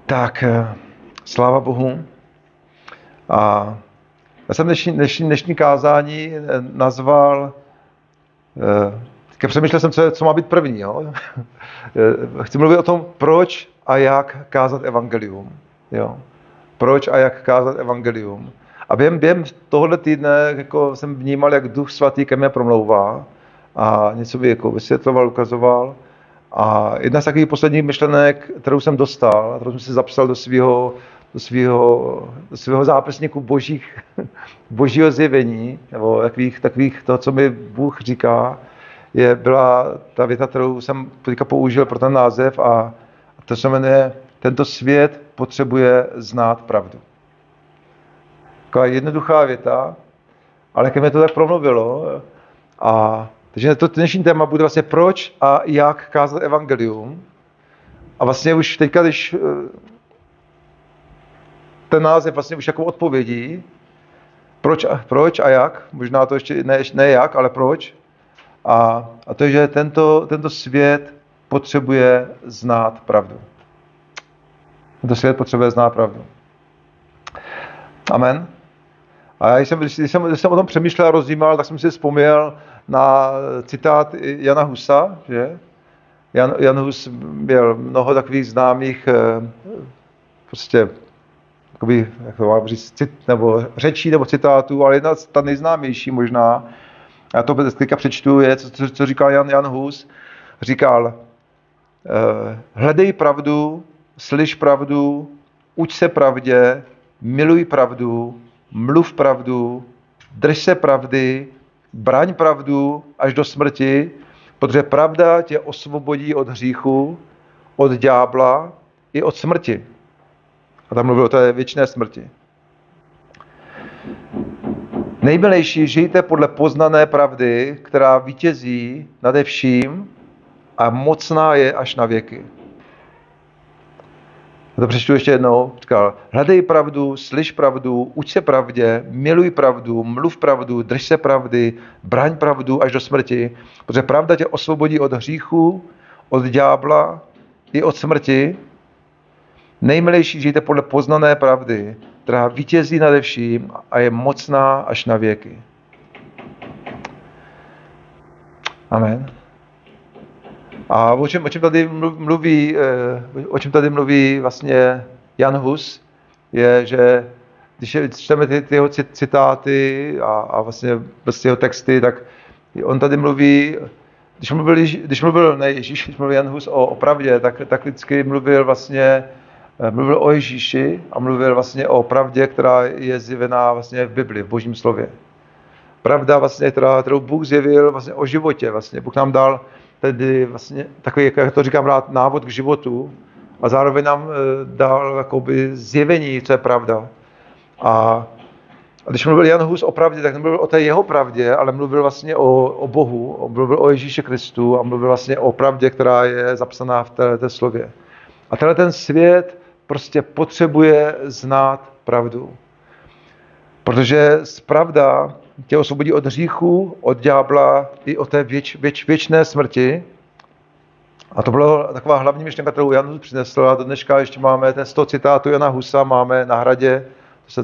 Tak, sláva Bohu. A já jsem dnešní kázání nazval, přemýšlel jsem, co má být první. Jo? Chci mluvit o tom, proč a jak kázat evangelium. Jo? Proč a jak kázat evangelium. A během tohoto týdne jako jsem vnímal, jak Duch Svatý ke mně promlouvá a něco by jako vysvětloval, ukazoval. A jedna z takových posledních myšlenek, kterou jsem dostal, kterou jsem si zapsal do svého zápisníku božího zjevení, nebo takových toho, co mi Bůh říká, byla ta věta, kterou jsem teďka použil pro ten název, a to se jmenuje: tento svět potřebuje znát pravdu. Taková jednoduchá věta, ale ke mně to tak promluvilo. Takže to dnešní téma bude vlastně proč a jak kázat evangelium. A vlastně už teďka, když ten název vlastně už jako odpovědí, proč a jak, možná to ještě ne jak, ale proč. A to je, že tento svět potřebuje znát pravdu. Tento svět potřebuje znát pravdu. Amen. A když jsem o tom přemýšlel a rozjímal, tak jsem si vzpomněl na citát Jana Husa, že? Jan Hus měl mnoho takových známých prostě jakoby, jak to mám říct, nebo řečí nebo citátů, ale jedna ta nejznámější možná, já to teďka přečtu, je, co říkal Jan Hus. Říkal: hledej pravdu, slyš pravdu, uč se pravdě, miluj pravdu, mluv pravdu, drž se pravdy, braň pravdu až do smrti, protože pravda tě osvobodí od hříchu, od ďábla i od smrti. A tam mluvil o té věčné smrti. Nejmilejší, žijte podle poznané pravdy, která vítězí nade vším a mocná je až na věky. A to přečtu ještě jednou. Říkal: hledej pravdu, slyš pravdu, uč se pravdě, miluj pravdu, mluv pravdu, drž se pravdy, braň pravdu až do smrti, protože pravda tě osvobodí od hříchu, od ďábla i od smrti. Nejmilejší, žijte podle poznané pravdy, která vítězí nade vším a je mocná až na věky. Amen. A o čem tady mluví vlastně Jan Hus, je, že když čteme ty jeho citáty a vlastně jeho texty, tak on tady mluví, když mluvil Jan Hus o pravdě, tak vždycky mluvil o Ježíši a mluvil vlastně o pravdě, která je zjevená vlastně v Bibli, v Božím slově. Pravda vlastně, kterou Bůh zjevil vlastně o životě. Vlastně Bůh nám dal tedy vlastně takový, jak to říkám rád, návod k životu, a zároveň nám dal jakoby zjevení, co je pravda. A když mluvil Jan Hus o pravdě, tak nemluvil o té jeho pravdě, ale mluvil vlastně o Bohu, mluvil o Ježíši Kristu a mluvil vlastně o pravdě, která je zapsaná v této slově. A tenhle ten svět prostě potřebuje znát pravdu. Protože pravda tě osvobodí od hříchu, od ďábla i od té věčné smrti. A to byla taková hlavní myšlenka, kterou Jan Hus přinesl. A do dneška ještě máme ten 100 citátů Jana Husa, máme na Hradě.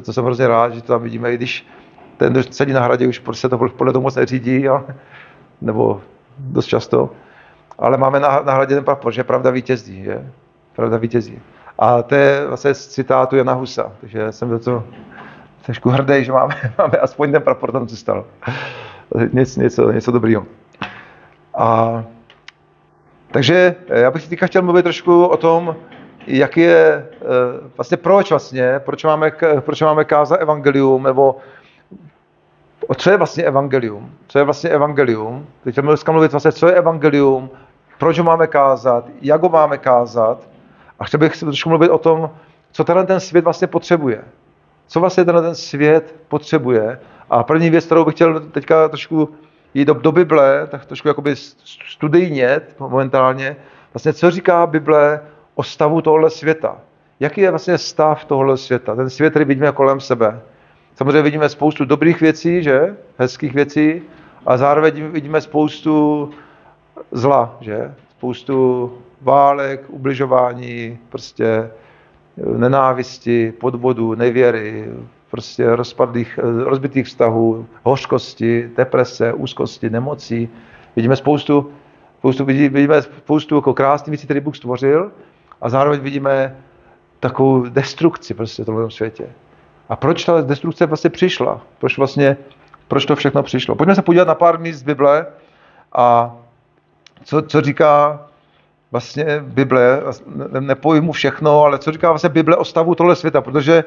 To jsem hrozně rád, že to tam vidíme, i když ten, kdo sedí na Hradě, už se to podle toho moc neřídí, nebo dost často. Ale máme na Hradě ten prapor, že pravda vítězí. Že? Pravda vítězí. A to je vlastně z citátu Jana Husa. Takže jsem do toho trošku hrdý, že máme aspoň ten prapor tam, co stalo. Něco dobrýho. Takže já bych teďka chtěl mluvit trošku o tom, jak je vlastně proč máme kázat evangelium, nebo co je vlastně evangelium. Co je vlastně evangelium? Teď chceme dneska mluvit vlastně, co je evangelium, proč ho máme kázat, jak ho máme kázat. A chtěl bych trošku mluvit o tom, co ten svět vlastně potřebuje. Co vlastně ten svět potřebuje. A první věc, kterou bych chtěl teďka trošku jít do Bible, tak trošku jakoby studijnět momentálně, vlastně co říká Bible o stavu tohohle světa. Jaký je vlastně stav tohohle světa? Ten svět, který vidíme kolem sebe. Samozřejmě vidíme spoustu dobrých věcí, že? Hezkých věcí, a zároveň vidíme spoustu zla, že? Spoustu válek, ubližování, prostě nenávisti, podvodu, nevěry, prostě rozbitých vztahů, hořkosti, deprese, úzkosti, nemocí. Vidíme spoustu jako krásných věcí, které Bůh stvořil, a zároveň vidíme takovou destrukci prostě v tomhle světě. A proč ta destrukce vlastně přišla? Proč to všechno přišlo? Pojďme se podívat na pár míst z Bible a co říká vlastně Bible, nepojmu všechno, ale co říká vlastně Bible o stavu tohle světa, protože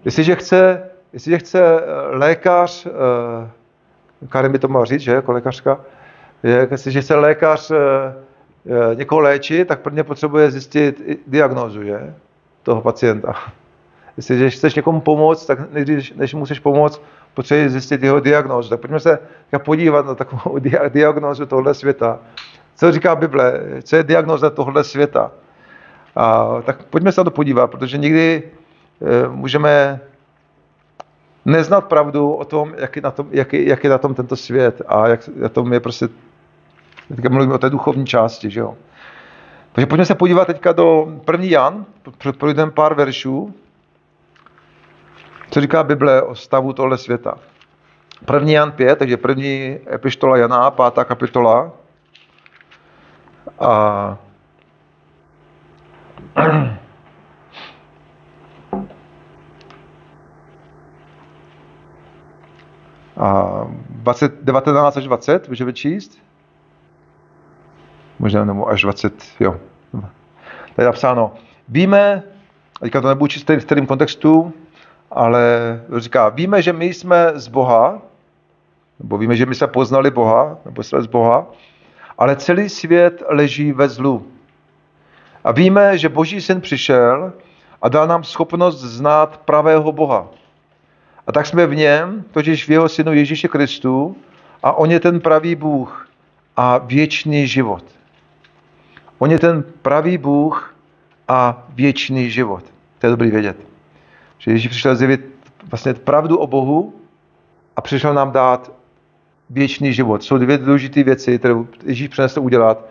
jestliže chce lékař, Karin by to mohla říct, že, jako lékařka, jestliže chce lékař někoho léčit, tak prvně potřebuje zjistit diagnózu, že, toho pacienta. Jestliže chceš někomu pomoct, tak než musíš pomoct, potřebuješ zjistit jeho diagnózu. Tak pojďme se podívat na takovou diagnózu tohoto světa. Co říká Bible? Co je diagnóza tohoto světa? Tak pojďme se na to podívat, protože někdy můžeme neznat pravdu o tom, jak je na tom tento svět a jak na tom je prostě, teďka mluvíme o té duchovní části, že jo. Takže pojďme se podívat teďka do 1. Jan, projdeme pár veršů, co říká Bible o stavu tohle světa. 1. Jan 5, takže první epištola Jana, 5. kapitola. A 19 až 20, můžeme číst? Možná nebo až 20, jo. Tady je napsáno, víme, teďka to nebudu číst v kterém kontextu, ale říká, víme, že my jsme z Boha, nebo víme, že my jsme poznali Boha, nebo jsme z Boha, ale celý svět leží ve zlu. A víme, že Boží syn přišel a dal nám schopnost znát pravého Boha. A tak jsme v něm, totiž v jeho synu Ježíši Kristu, a on je ten pravý Bůh a věčný život. On je ten pravý Bůh a věčný život. To je dobrý vědět. Že Ježíš přišel zjevit vlastně pravdu o Bohu a přišel nám dát věčný život. Jsou dvě důležité věci, které Ježíš přinesl udělat.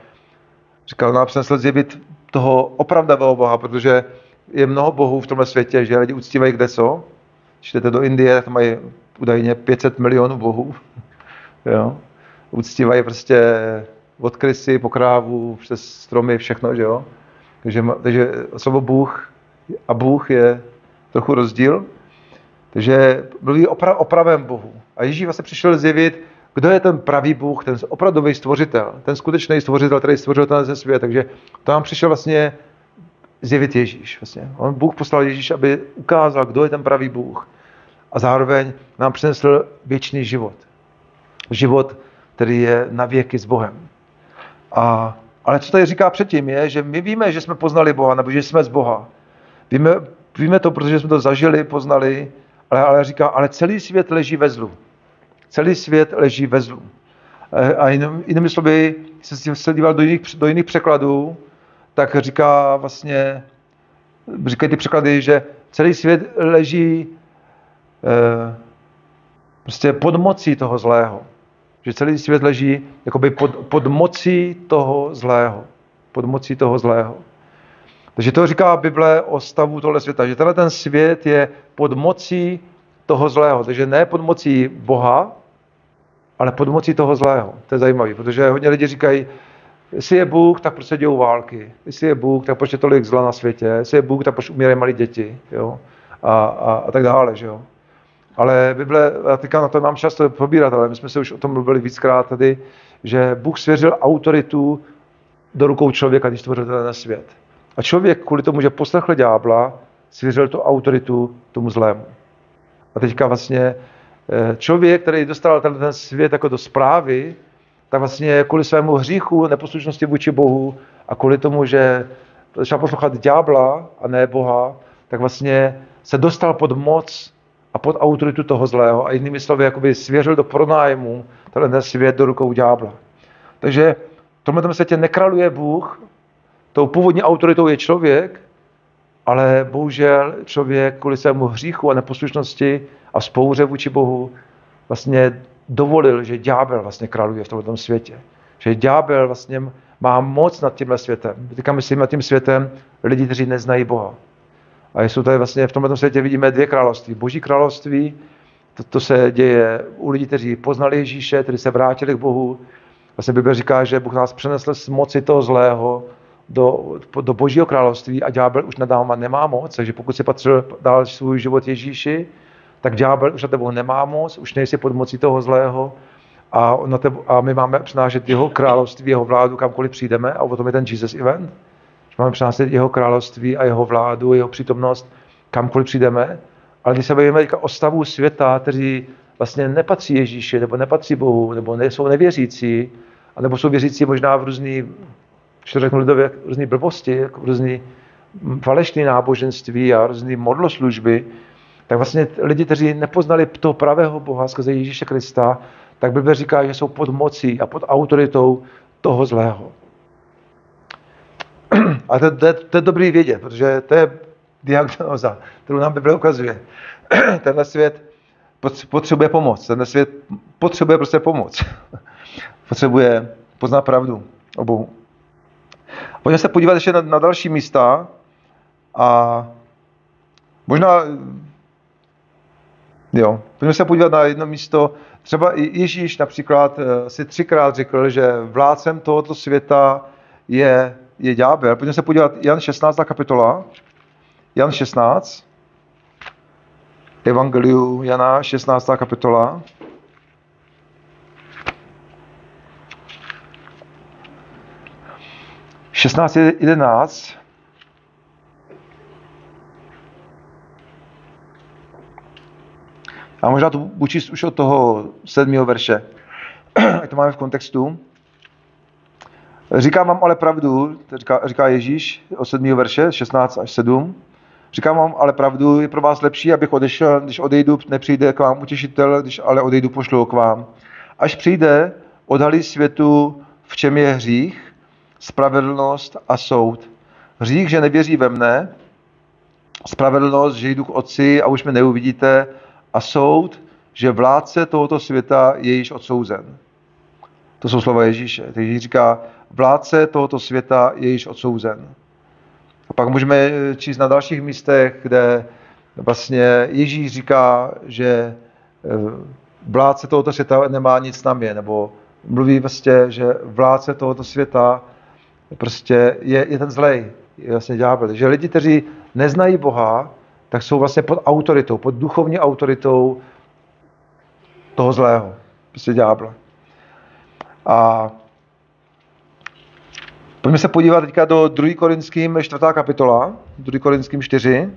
Říkal, nám přinesl zjevit toho opravdového Boha, protože je mnoho bohů v tomhle světě, že lidi uctívají kdeco. Když jdete do Indie, tak tam mají údajně 500 milionů bohů. Jo? Uctívají prostě od krysy po krávu, přes stromy, všechno, že jo. Takže slovo Bůh a Bůh je trochu rozdíl. Takže mluví o pravém Bohu. A Ježíš vlastně přišel zjevit, kdo je ten pravý Bůh, ten opravdový stvořitel, ten skutečný stvořitel, který stvořil ten svět. Takže to nám přišel vlastně zjevit Ježíš. Vlastně. Bůh poslal Ježíš, aby ukázal, kdo je ten pravý Bůh. A zároveň nám přinesl věčný život. Život, který je na věky s Bohem. Ale co tady říká předtím je, že my víme, že jsme poznali Boha, nebo že jsme z Boha. Víme to, protože jsme to zažili, poznali, ale říká, ale celý svět leží ve zlu. Celý svět leží ve zlu. A jinými slovy, když se díval do jiných překladů, tak říkají ty překlady, že celý svět leží prostě pod mocí toho zlého. Že celý svět leží jakoby pod mocí toho zlého. Pod mocí toho zlého. Takže to říká Bible o stavu tohle světa, že tenhle ten svět je pod mocí toho zlého. Takže ne pod mocí Boha, ale pod mocí toho zlého. To je zajímavé, protože hodně lidí říkají, jestli je Bůh, tak proč se dějou války? Jestli je Bůh, tak proč je tolik zla na světě? Jestli je Bůh, tak proč umírají malí děti? Jo? A tak dále. Že jo? Ale Bible, já teďka na to mám čas to probírat, ale my jsme se už o tom mluvili víckrát tady, že Bůh svěřil autoritu do rukou člověka, když stvořil ten svět. A člověk kvůli tomu, že poslechl ďábla, svěřil tu autoritu tomu zlému. A teďka vlastně člověk, který dostal ten svět jako do správy, tak vlastně kvůli svému hříchu, neposlušnosti vůči Bohu a kvůli tomu, že začal poslouchat ďábla a ne Boha, tak vlastně se dostal pod moc a pod autoritu toho zlého a jinými slovy jakoby svěřil do pronájmu ten svět do rukou ďábla. Takže v tomhle světě nekraluje Bůh, tou původní autoritou je člověk, ale bohužel člověk kvůli svému hříchu a neposlušnosti a vzpouře vůči Bohu vlastně dovolil, že ďábel vlastně králuje v tomto světě. Že ďábel vlastně má moc nad tímhle světem. Teďka myslím nad tím světem lidi, kteří neznají Boha. A jsou tady vlastně v tomto světě vidíme dvě království. Boží království, to se děje u lidí, kteří poznali Ježíše, kteří se vrátili k Bohu. Vlastně Bible říká, že Bůh nás přenesl z moci toho zlého do Božího království a ďábel už nad náma nemá moc. Takže pokud si patřil dál svůj život Ježíši, tak ďábel už nad tebou nemá moc, už nejsi pod mocí toho zlého a my máme přinášet jeho království, jeho vládu, kamkoliv přijdeme, a o tom je ten Jesus event. Máme přinášet jeho království a jeho vládu, jeho přítomnost, kamkoliv přijdeme. Ale když se bavíme o stavu světa, kteří vlastně nepatří Ježíši, nebo nepatří Bohu, nebo jsou nevěřící, nebo jsou věřící možná v různý, když to řeknu lidově, různý blbosti, jako různý falešné náboženství a různý modloslužby, tak vlastně lidi, kteří nepoznali toho pravého Boha skrze Ježíše Krista, tak Bible říká, že jsou pod mocí a pod autoritou toho zlého. A to je dobrý vědět, protože to je diagnóza, kterou nám Bible ukazuje. Tenhle svět potřebuje pomoc. Tenhle svět potřebuje prostě pomoc. Potřebuje poznat pravdu o Bohu. Pojďme se podívat ještě na další místa a možná pojďme se podívat na jedno místo. Třeba Ježíš například si 3krát řekl, že vládcem tohoto světa je ďábel. Pojďme se podívat Jan 16. kapitola. Jan 16. Evangeliu Jana 16. kapitola. - 16:11. A možná to budu číst už od toho 7. verše. Ať to máme v kontextu. Říkám vám ale pravdu, říká Ježíš od 7. verše, 16 až 7. Říkám vám ale pravdu, je pro vás lepší, abych odešel, když odejdu, nepřijde k vám utěšitel, když ale odejdu, pošlu k vám. Až přijde, odhalí světu, v čem je hřích, spravedlnost a soud. Hřích, že nevěří ve mne, spravedlnost, že jdu k Otci a už mě neuvidíte, a soud, že vládce tohoto světa je již odsouzen. To jsou slova Ježíše. Ježíš říká, vládce tohoto světa je již odsouzen. A pak můžeme číst na dalších místech, kde vlastně Ježíš říká, že vládce tohoto světa nemá nic na mě, nebo mluví vlastně, že vládce tohoto světa prostě je ten zlej, je vlastně ďábel. Že lidi, kteří neznají Boha, tak jsou vlastně pod autoritou, pod duchovní autoritou toho zlého, prostě ďábla. A pojďme se podívat teďka do 2. Korinským 4. kapitola, 2. Korinským 4.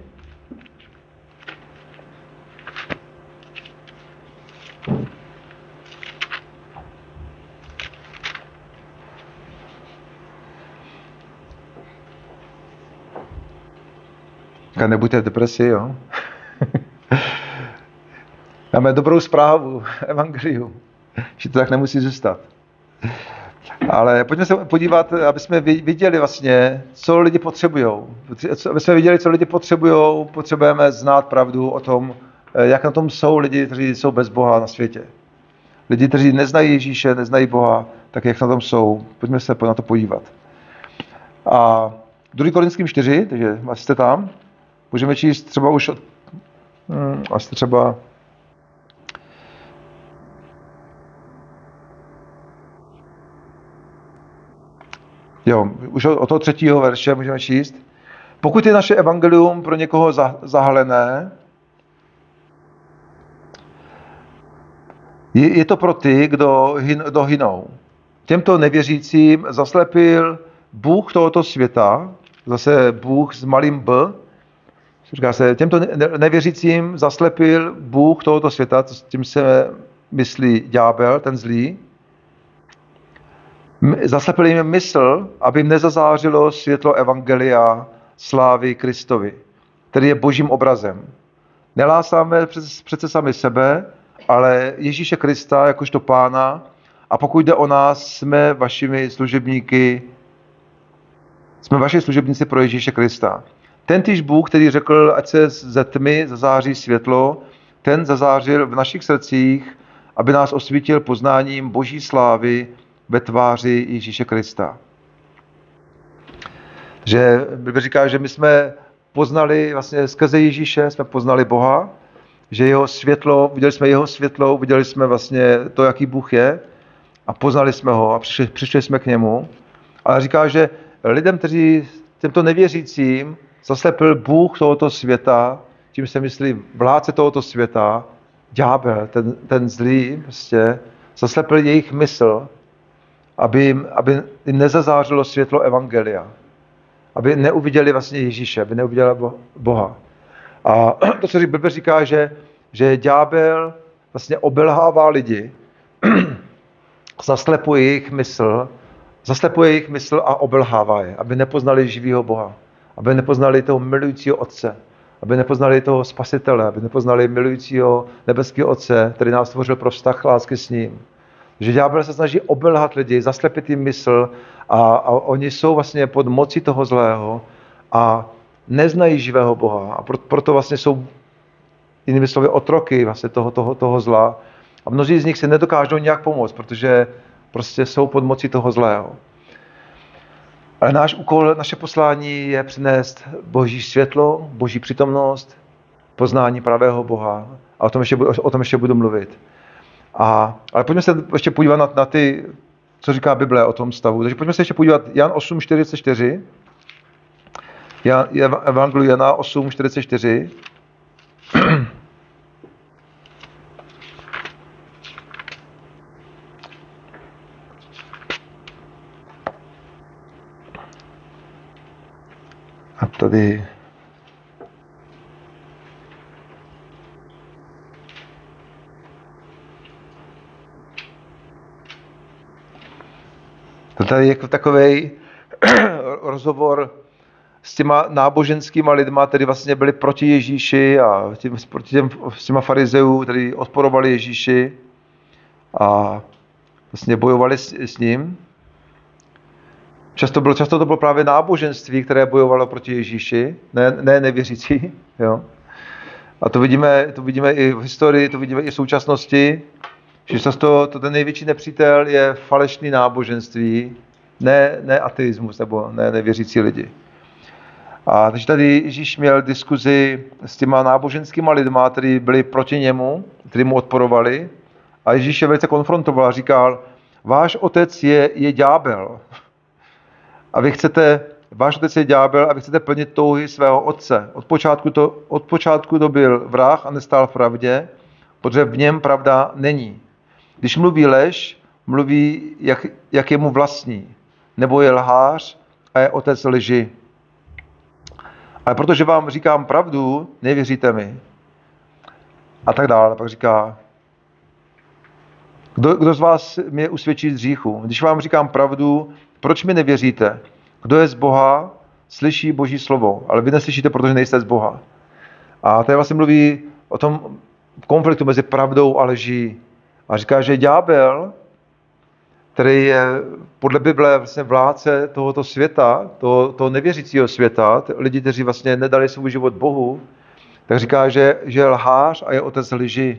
Nebuďte v depresi, jo. Máme dobrou zprávu, evangelium, že to tak nemusí zůstat. Ale pojďme se podívat, aby jsme viděli vlastně, co lidi potřebujou. Aby jsme viděli, co lidi potřebujou, potřebujeme znát pravdu o tom, jak na tom jsou lidi, kteří jsou bez Boha na světě. Lidi, kteří neznají Ježíše, neznají Boha, tak jak na tom jsou. Pojďme se na to podívat. A 2. Korinským 4, takže jste tam. Můžeme číst třeba už asi třeba už od toho 3. verše můžeme číst. Pokud je naše evangelium pro někoho zahalené, je to pro ty, kdo hynou. Těmto nevěřícím zaslepil Bůh tohoto světa, zase Bůh s malým b, říká se, těmto nevěřícím zaslepil Bůh tohoto světa, tím se myslí ďábel, ten zlý. Zaslepil jim mysl, aby jim nezazářilo světlo evangelia slávy Kristovi, který je božím obrazem. Nelásáme přece sami sebe, ale Ježíše Krista jakožto Pána, a pokud jde o nás, jsme vašimi služebníky, jsme vaši služebníci pro Ježíše Krista. Tentýž Bůh, který řekl, ať se ze tmy zazáří světlo, ten zazářil v našich srdcích, aby nás osvítil poznáním boží slávy ve tváři Ježíše Krista. Že Bible říká, že my jsme poznali vlastně skrze Ježíše, jsme poznali Boha, že jeho světlo, viděli jsme jeho světlo, viděli jsme vlastně to, jaký Bůh je a poznali jsme ho a přišli jsme k němu. Ale říká, že lidem, kteří těmto nevěřícím zaslepil Bůh tohoto světa, tím se myslí vládce tohoto světa, ďábel, ten zlý, prostě, zaslepil jejich mysl, aby jim nezazářilo světlo evangelia. Aby neuviděli vlastně Ježíše, aby neuviděli Boha. A to, co Bible říká, že ďábel vlastně obelhává lidi, zaslepuje jejich mysl a obelhává je, aby nepoznali živého Boha, aby nepoznali toho milujícího Otce, aby nepoznali toho Spasitele, aby nepoznali milujícího nebeského Otce, který nás stvořil pro vztah lásky s ním. Že ďábel se snaží obelhat lidi, zaslepit jim mysl a oni jsou vlastně pod mocí toho zlého a neznají živého Boha a proto vlastně jsou jinými slovy otroky vlastně toho zla a mnozí z nich se nedokážou nějak pomoct, protože prostě jsou pod mocí toho zlého. Ale náš úkol, naše poslání je přinést Boží světlo, Boží přítomnost, poznání pravého Boha a o tom ještě budu mluvit. Ale pojďme se ještě podívat na ty, co říká Bible o tom stavu. Takže pojďme se ještě podívat Jan 8:44. Evangelium Jana 8:44. A tady tady je takovej rozhovor s těma náboženskýma lidma, kteří vlastně byli proti Ježíši a s těma farizeů, kteří odporovali Ježíši a vlastně bojovali s ním. Často to bylo právě náboženství, které bojovalo proti Ježíši, ne nevěřící. Jo? A to vidíme i v historii, to vidíme i v současnosti, že často ten největší nepřítel je falešný náboženství, ne ateismus nebo ne nevěřící lidi. A takže tady Ježíš měl diskuzi s těma náboženskýma lidma, kteří byli proti němu, kteří mu odporovali. A Ježíš je velice konfrontoval a říkal, váš otec je ďábel. A váš otec je ďábel a vy chcete plnit touhy svého otce. Od počátku to byl vrah a nestál v pravdě, protože v něm pravda není. Když mluví lež, mluví, jak je mu vlastní, nebo je lhář a je otec lži. Ale protože vám říkám pravdu, nevěříte mi. A tak dále. Pak říká, kdo z vás mě usvědčí z hříchu? Když vám říkám pravdu, proč mi nevěříte? Kdo je z Boha, slyší Boží slovo, ale vy neslyšíte, protože nejste z Boha. A tady vlastně mluví o tom konfliktu mezi pravdou a lží. A říká, že ďábel, který je podle Bible vlastně vládce tohoto světa, toho nevěřícího světa, lidi, kteří vlastně nedali svůj život Bohu, tak říká, že je lhář a je otec lži.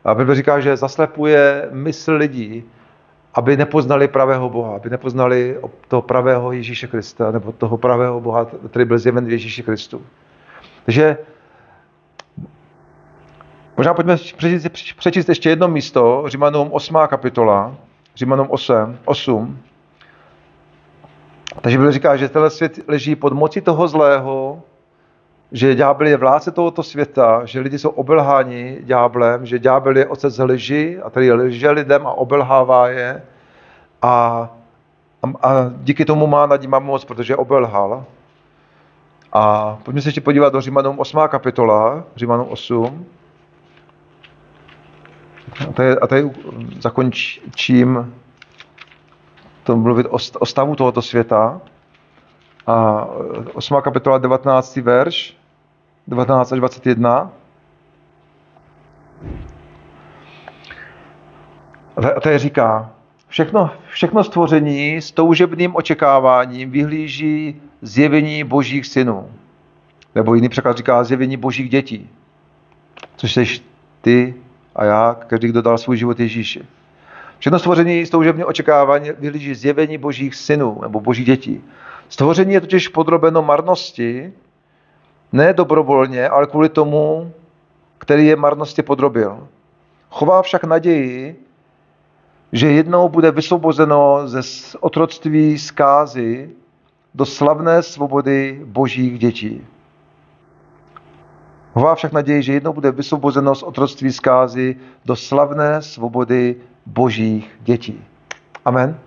A Bible říká, že zaslepuje mysl lidí, aby nepoznali pravého Boha, aby nepoznali toho pravého Ježíše Krista, nebo toho pravého Boha, který byl zjeven v Ježíši Kristu. Takže možná pojďme přečíst ještě jedno místo, Římanům 8. kapitola, Římanům 8. Takže Bible říká, že tenhle svět leží pod mocí toho zlého, že ďábel je vládce tohoto světa, že lidi jsou obelháni ďáblem, že ďábel je otec lži a tady lže lidem a obelhává je a díky tomu má nad nima moc, protože obelhal. A pojďme se ještě podívat do Římanům 8. kapitola, Římanům 8. A tady zakončím to mluvit o stavu tohoto světa. A 8. kapitola 19. verš, 19 až 21. A tady říká, všechno stvoření s toužebným očekáváním vyhlíží zjevení božích synů. Nebo jiný překlad říká zjevení božích dětí. Což jsi ty a já, každý, kdo dal svůj život Ježíši. Všechno stvoření s toužebným očekávání vyhlíží zjevení božích synů nebo božích dětí. Stvoření je totiž podrobeno marnosti, ne dobrovolně, ale kvůli tomu, který je marnosti podrobil. Chová však naději, že jednou bude vysvobozeno ze otroctví zkázy do slavné svobody božích dětí. Chová však naději, že jednou bude vysvobozeno z otroctví zkázy do slavné svobody božích dětí. Amen.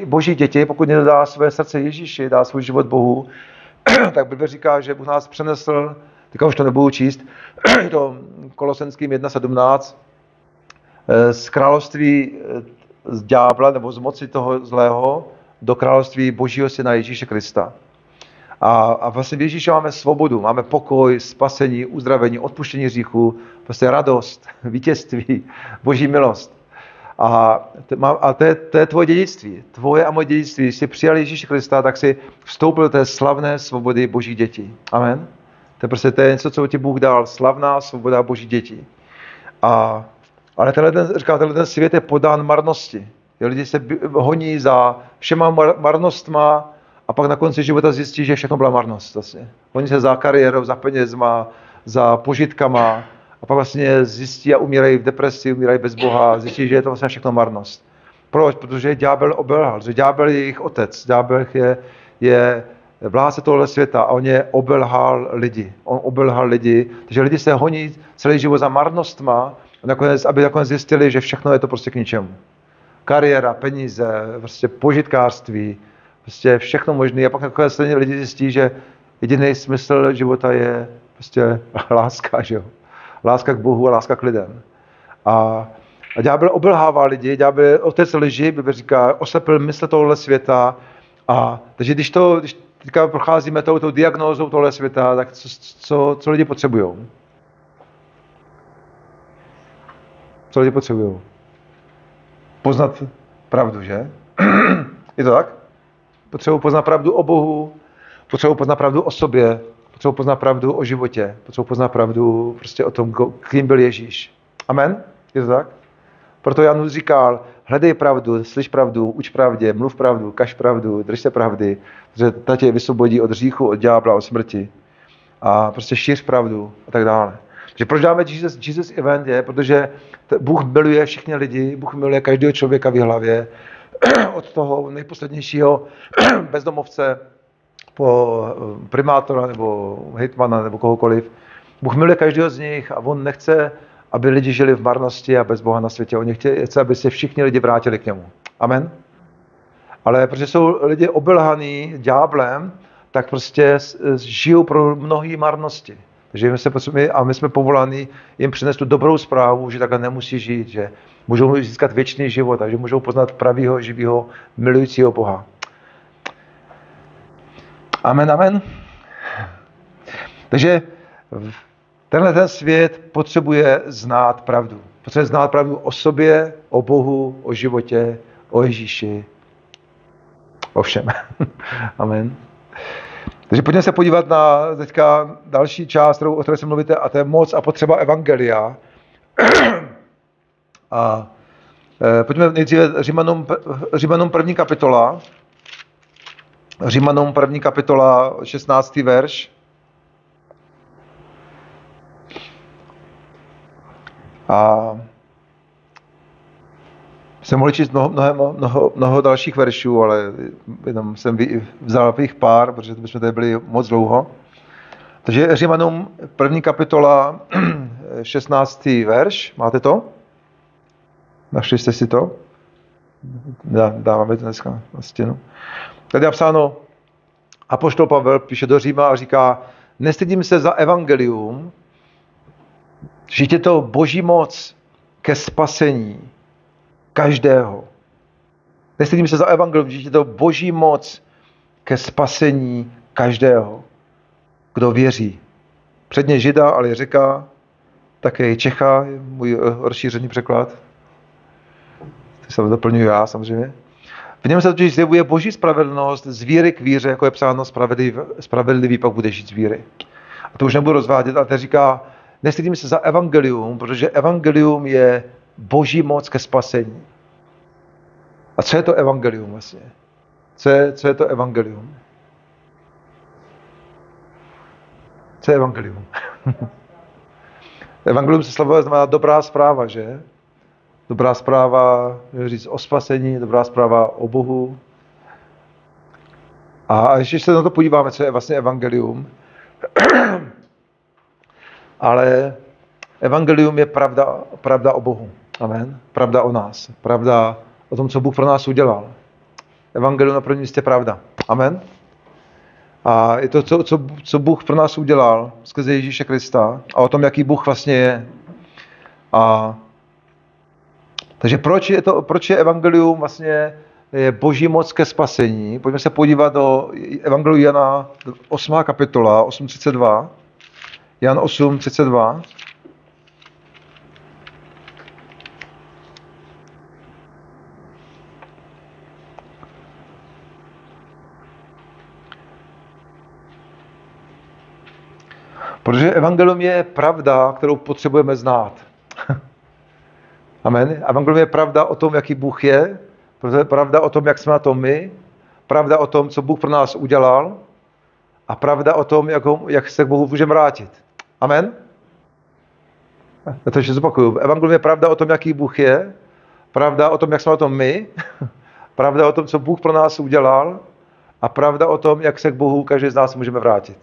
Boží děti, pokud nedá své srdce Ježíši, dá svůj život Bohu, tak Bible říká, že Bůh nás přenesl, teďka už to nebudu číst, je to Kolosenským 1.17, z království z ďábla nebo z moci toho zlého do království Božího syna Ježíše Krista. A vlastně v Ježíši máme svobodu, máme pokoj, spasení, uzdravení, odpuštění hříchu, prostě radost, vítězství, Boží milost. A to je tvoje dědictví, tvoje a moje dědictví. Když jsi přijal Ježíše Krista, tak si vstoupil do té slavné svobody Božích dětí. Amen. To je něco, co ti Bůh dal, slavná svoboda Božích dětí. Ale tenhle svět je podán marnosti. Lidi se honí za všema marnostma a pak na konci života zjistí, že všechno byla marnost. Vlastně. Honí se za kariérou, za penězma, za požitkama a pak vlastně zjistí a umírají v depresi, umírají bez Boha a zjistí, že je to vlastně všechno marnost. Proč? Protože ďábel obelhal, že ďábel je jejich otec. Ďábel je vládce tohle světa a on je obelhal lidi. On obelhal lidi, takže lidi se honí celý život za marnostma, aby nakonec zjistili, že všechno je to prostě k ničemu. Kariéra, peníze, prostě požitkářství, prostě všechno možné. A pak nakonec lidi zjistí, že jediný smysl života je prostě láska, že jo? Láska k Bohu a láska k lidem. A ďábel obelhává lidi, ďábel je otec lži, Bible říká, oslepil mysl tohle světa. Takže když teďka procházíme touto diagnózou tohle světa, tak co lidi potřebují? Co lidi potřebují? Poznat pravdu, že? Je to tak? Potřebují poznat pravdu o Bohu, potřebují poznat pravdu o sobě, potřebují poznat pravdu o životě, potřebují poznat pravdu prostě o tom, kým byl Ježíš. Amen? Je to tak? Proto Jan Hus říkal, hledej pravdu, slyš pravdu, uč pravdě, mluv pravdu, kaž pravdu, drž se pravdy, protože ta tě vysvobodí od hříchu, od ďábla, od smrti. A prostě šíř pravdu a tak dále. Takže proč dáme Jesus Event je, protože Bůh miluje všichni lidi, Bůh miluje každého člověka v hlavě, od toho nejposlednějšího bezdomovce po primátora nebo hejtmana nebo kohokoliv. Bůh miluje každého z nich a on nechce, aby lidi žili v marnosti a bez Boha na světě. On chce, aby se všichni lidi vrátili k němu. Amen? Ale protože jsou lidi obelhaný ďáblem, tak prostě žijou pro mnohé marnosti. Takže my jsme povoláni jim přinést tu dobrou zprávu, že takhle nemusí žít, že můžou získat věčný život a že můžou poznat pravýho, živýho, milujícího Boha. Amen, amen. Takže ten svět potřebuje znát pravdu. Potřebuje znát pravdu o sobě, o Bohu, o životě, o Ježíši, o všem. Amen. Takže pojďme se podívat na teďka další část, o které se mluvíte, a to je moc a potřeba evangelia. A pojďme nejdříve Římanům 1. kapitola. Římanům 1. kapitola, 16. verš. A jsem mohl číst mnoho dalších veršů, ale jenom jsem vzal jich pár, protože bychom tady byli moc dlouho. Takže Římanům 1. kapitola, 16. verš. Máte to? Našli jste si to? Dáváme to dneska na stěnu. Tady je napsáno, apoštol Pavel píše do Říma a říká, nestydím se za evangelium, že je to boží moc ke spasení každého. Nestydím se za evangelium, že je to boží moc ke spasení každého, kdo věří. Předně Žida, ale i Řeka, také i Čecha, je můj rozšířený překlad. To se doplňuji já samozřejmě. V něm se totiž zjevuje boží spravedlnost z víry k víře, jako je psáno, spravedlivý pak bude žít z víry. A to už nebudu rozvádět, ale teď říká, nestydím se za evangelium, protože evangelium je boží moc ke spasení. A co je to evangelium vlastně? Co je to evangelium? Co je evangelium? Evangelium se slavuje znamená dobrá zpráva, že? Dobrá zpráva, říct o spasení, dobrá zpráva o Bohu. A ještě se na to podíváme, co je vlastně evangelium. Ale evangelium je pravda o Bohu. Amen. Pravda o nás. Pravda o tom, co Bůh pro nás udělal. Evangelium na prvním místě pravda. Amen. A je to, co Bůh pro nás udělal skrze Ježíše Krista a o tom, jaký Bůh vlastně je. Takže proč je evangelium vlastně je boží moc ke spasení? Pojďme se podívat do evangeliu Jana 8. kapitola 8:32. Jan 8:32. Protože evangelium je pravda, kterou potřebujeme znát. Amen. Evangelium je pravda o tom, jaký Bůh je, protože je pravda o tom, jak jsme na tom my, pravda o tom, co Bůh pro nás udělal a pravda o tom, jak se k Bohu můžeme vrátit. Amen. Já to ještě zopakuju. Evangelium je pravda o tom, jaký Bůh je, pravda o tom, jak jsme na tom my, pravda o tom, co Bůh pro nás udělal a pravda o tom, jak se k Bohu každý z nás můžeme vrátit.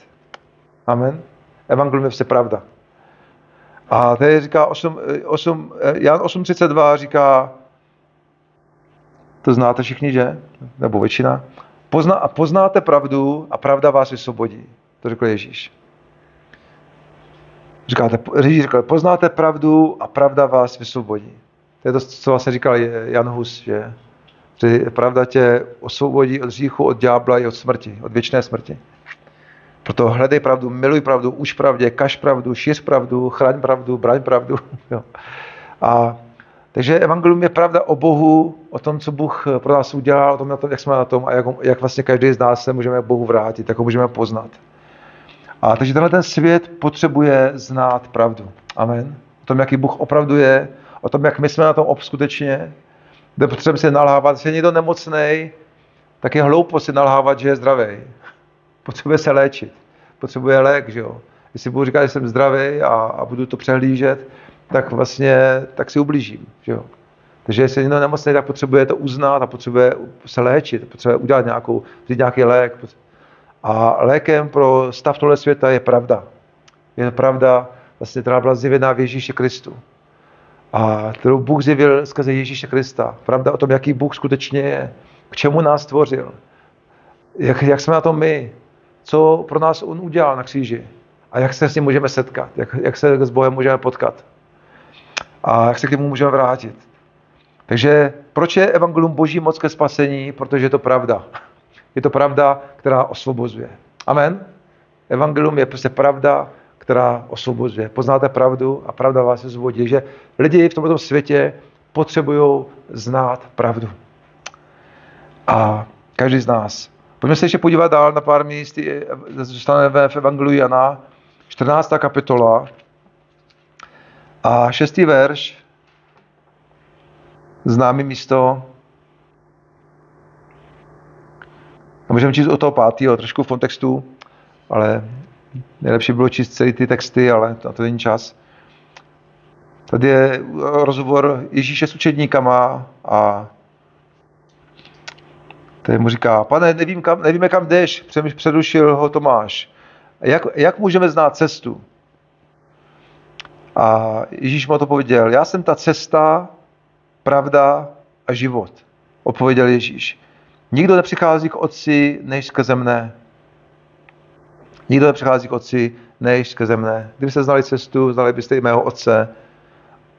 Amen. Evangelium je vše pravda. A tady říká Jan 8:32 říká, to znáte všichni, že? Nebo většina. Poznáte pravdu a pravda vás vysvobodí. To řekl Ježíš. Ježíš říkal, poznáte pravdu a pravda vás vysvobodí. To je to, co vlastně říkal Jan Hus, že pravda tě osvobodí od hříchu, od ďábla i od smrti, od věčné smrti. Proto hledej pravdu, miluj pravdu, uč pravdě, kaž pravdu, šiř pravdu, chraň pravdu, braň pravdu. Jo. Takže evangelium je pravda o Bohu, o tom, co Bůh pro nás udělal, o tom, jak jsme na tom a jak vlastně každý z nás se můžeme k Bohu vrátit, jak ho můžeme poznat. Takže tenhle ten svět potřebuje znát pravdu. Amen. O tom, jaký Bůh opravdu je, o tom, jak my jsme na tom skutečně, kde potřebujeme si nalhávat. Když je někdo nemocnej, tak je hloupost si nalhávat, že je zdravý. Potřebuje se léčit. Potřebuje lék, že jo. Jestli budu říkat, že jsem zdravý a budu to přehlížet, tak si ublížím, že jo. Takže jestli je někdo nemocný, tak potřebuje to uznat a potřebuje se léčit, potřebuje udělat nějaký lék. A lékem pro stav tohle světa je pravda. Je pravda, vlastně, která byla zjevená v Ježíši Kristu. A kterou Bůh zjevil skrze Ježíše Krista. Pravda o tom, jaký Bůh skutečně je, k čemu nás stvořil, jak jsme na tom my, co pro nás on udělal na kříži a jak se s ním můžeme setkat, jak se s Bohem můžeme potkat a jak se k němu můžeme vrátit. Takže proč je evangelium boží moc ke spasení? Protože je to pravda. Je to pravda, která osvobozuje. Amen. Evangelium je prostě pravda, která osvobozuje. Poznáte pravdu a pravda vás osvobodí. Že lidi v tomto světě potřebují znát pravdu. A každý z nás. Pojďme se ještě podívat dál na pár míst. Zůstaneme v Evangeliu Jana, 14. kapitola a 6. verš. Známý místo. A můžeme číst od toho 5. trošku v kontextu, ale nejlepší bylo číst celý ty texty, ale na to není čas. Tady je rozhovor Ježíše s učedníkama a tady mu říká, pane, nevíme kam jdeš, přerušil ho Tomáš. Jak můžeme znát cestu? A Ježíš mu odpověděl, já jsem ta cesta, pravda a život. Odpověděl Ježíš. Nikdo nepřichází k Otci, než skrze mne. Nikdo nepřichází k Otci, než skrze mne. Kdybyste znali cestu, znali byste i mého Otce,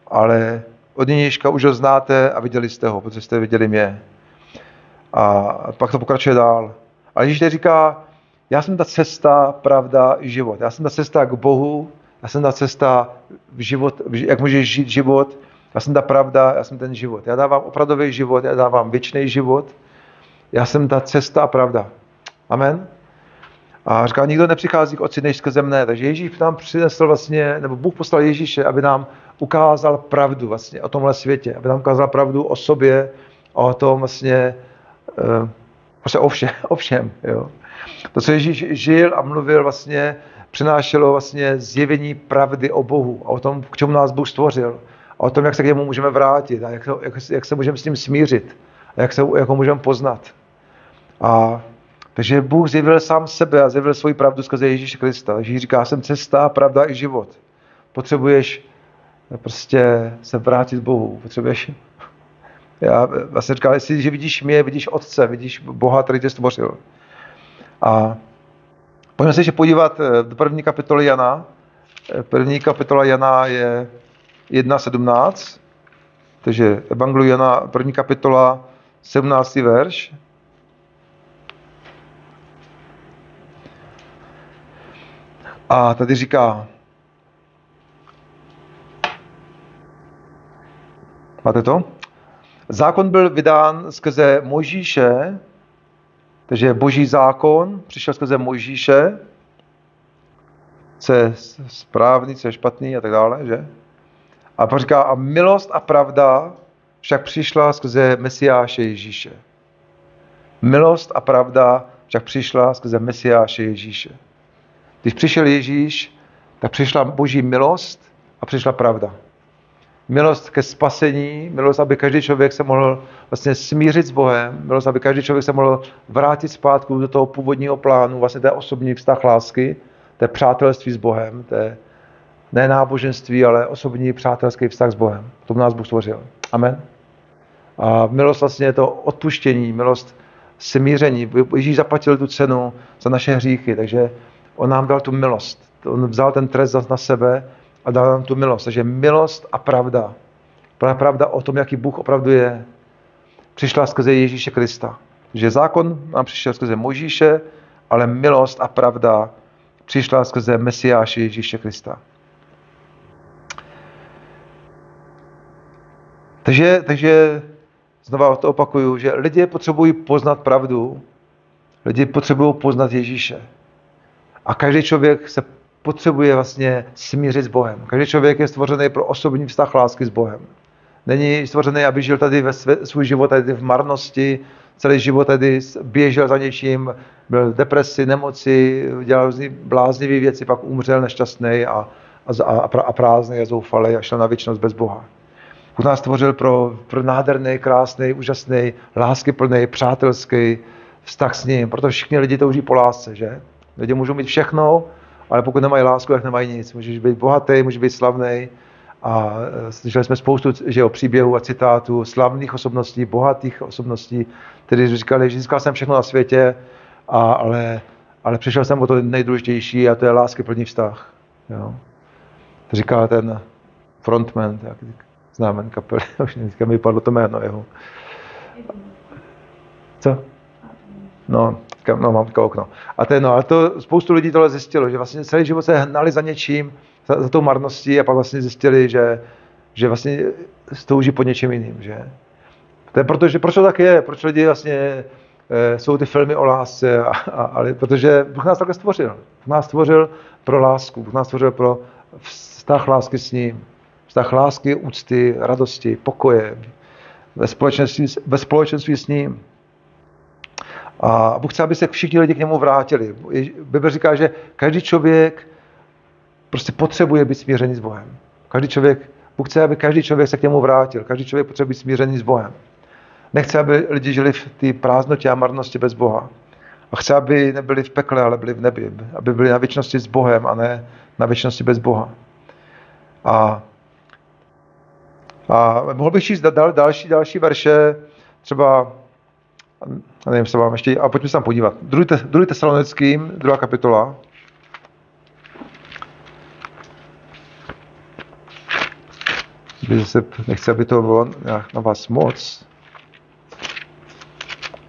ale od nynějška už ho znáte a viděli jste ho, protože jste viděli mě. A pak to pokračuje dál. Ale Ježíš tady říká, já jsem ta cesta, pravda i život. Já jsem ta cesta k Bohu, já jsem ta cesta v život, jak můžeš žít život, já jsem ta pravda, já jsem ten život. Já dávám opravdový život, já dávám věčný život. Já jsem ta cesta a pravda. Amen. A říká, nikdo nepřichází k Otci než skrze mne. Takže Ježíš nám přinesl vlastně, nebo Bůh poslal Ježíše, aby nám ukázal pravdu vlastně o tomhle světě, aby nám ukázal pravdu o sobě, o tom vlastně, vlastně o všem. Jo. To, co Ježíš žil a mluvil, vlastně přinášelo vlastně zjevení pravdy o Bohu, a o tom, k čemu nás Bůh stvořil, a o tom, jak se k němu můžeme vrátit, a jak se můžeme s ním smířit, a jak ho můžeme poznat. A takže Bůh zjevil sám sebe a zjevil svoji pravdu skrze Ježíše Krista. Takže Ježíš říká, jsem cesta, pravda i život. Potřebuješ prostě se vrátit Bohu. Potřebuješ. Já vlastně říkám, jestli vidíš mě, vidíš Otce, vidíš Boha, který tě stvořil. A pojďme se ještě podívat do první kapitoly Jana. První kapitola Jana je 1:17. Takže Evangelium Jana, první kapitola, 17. verš. A tady říká, máte to? Zákon byl vydán skrze Mojžíše, takže boží zákon přišel skrze Mojžíše, co je správný, co je špatný a tak dále, že? A pak říká, a milost a pravda však přišla skrze Mesiáše Ježíše. Milost a pravda však přišla skrze Mesiáše Ježíše. Když přišel Ježíš, tak přišla boží milost a přišla pravda. Milost ke spasení, milost, aby každý člověk se mohl vlastně smířit s Bohem, milost, aby každý člověk se mohl vrátit zpátky do toho původního plánu, vlastně té osobní vztah lásky, té přátelství s Bohem, té ne náboženství, ale osobní přátelský vztah s Bohem. To nás Bůh stvořil. Amen. A milost vlastně je to odpuštění, milost smíření. Ježíš zaplatil tu cenu za naše hříchy, takže on nám dal tu milost. On vzal ten trest na sebe a dal nám tu milost. Takže milost a pravda. Pravda o tom, jaký Bůh opravdu je, přišla skrze Ježíše Krista. Takže zákon nám přišel skrze Mojžíše, ale milost a pravda přišla skrze Mesiáše Ježíše Krista. Takže znova to opakuju, že lidi potřebují poznat pravdu, lidi potřebují poznat Ježíše. A každý člověk se potřebuje vlastně smířit s Bohem. Každý člověk je stvořený pro osobní vztah lásky s Bohem. Není stvořený, aby žil tady svůj život tady v marnosti, celý život tady běžel za něčím, byl v depresi, nemoci, dělal různý bláznivé věci, pak umřel nešťastný a prázdný a zoufalý a šel na věčnost bez Boha. Bůh nás stvořil pro nádherný, krásný, úžasný, láskyplný, přátelský vztah s ním. Proto všichni lidi touží po lásce, že? Lidi můžou mít všechno, ale pokud nemají lásku, tak nemají nic. Můžeš být bohatý, můžeš být slavný. A slyšeli jsme spoustu příběhů a citátů slavných osobností, bohatých osobností, kteří říkali, že získal jsem všechno na světě, ale přišel jsem o to nejdůležitější a to je láskyplný vztah. Jo? To říká ten frontman, známen kapely, už dneska mi padlo to jméno jeho. Co? No, mám takové okno. Ale to spoustu lidí tohle zjistilo, že vlastně celý život se hnali za něčím, za tou marností a pak vlastně zjistili, že vlastně touží po něčem jiným, že? To je proč to tak je, proč lidi vlastně jsou ty filmy o lásce, ale protože Bůh nás takhle stvořil. Bůh nás stvořil pro lásku, Bůh nás stvořil pro vztah lásky s ním. Vztah lásky, úcty, radosti, pokoje, ve společenství s ním. A Bůh chce, aby se všichni lidi k němu vrátili. Bible říká, že každý člověk prostě potřebuje být smířený s Bohem. Bůh chce, aby každý člověk se k němu vrátil. Každý člověk potřebuje být smířený s Bohem. Nechce, aby lidi žili v té prázdnotě a marnosti bez Boha. A chce, aby nebyli v pekle, ale byli v nebi. Aby byli na věčnosti s Bohem a ne na věčnosti bez Boha. A mohl bych číst další verše, třeba, nevím, se vám ještě, a pojďme se tam podívat. 2. Tesalonickým, 2. kapitola. Nechci, aby to bylo na vás moc,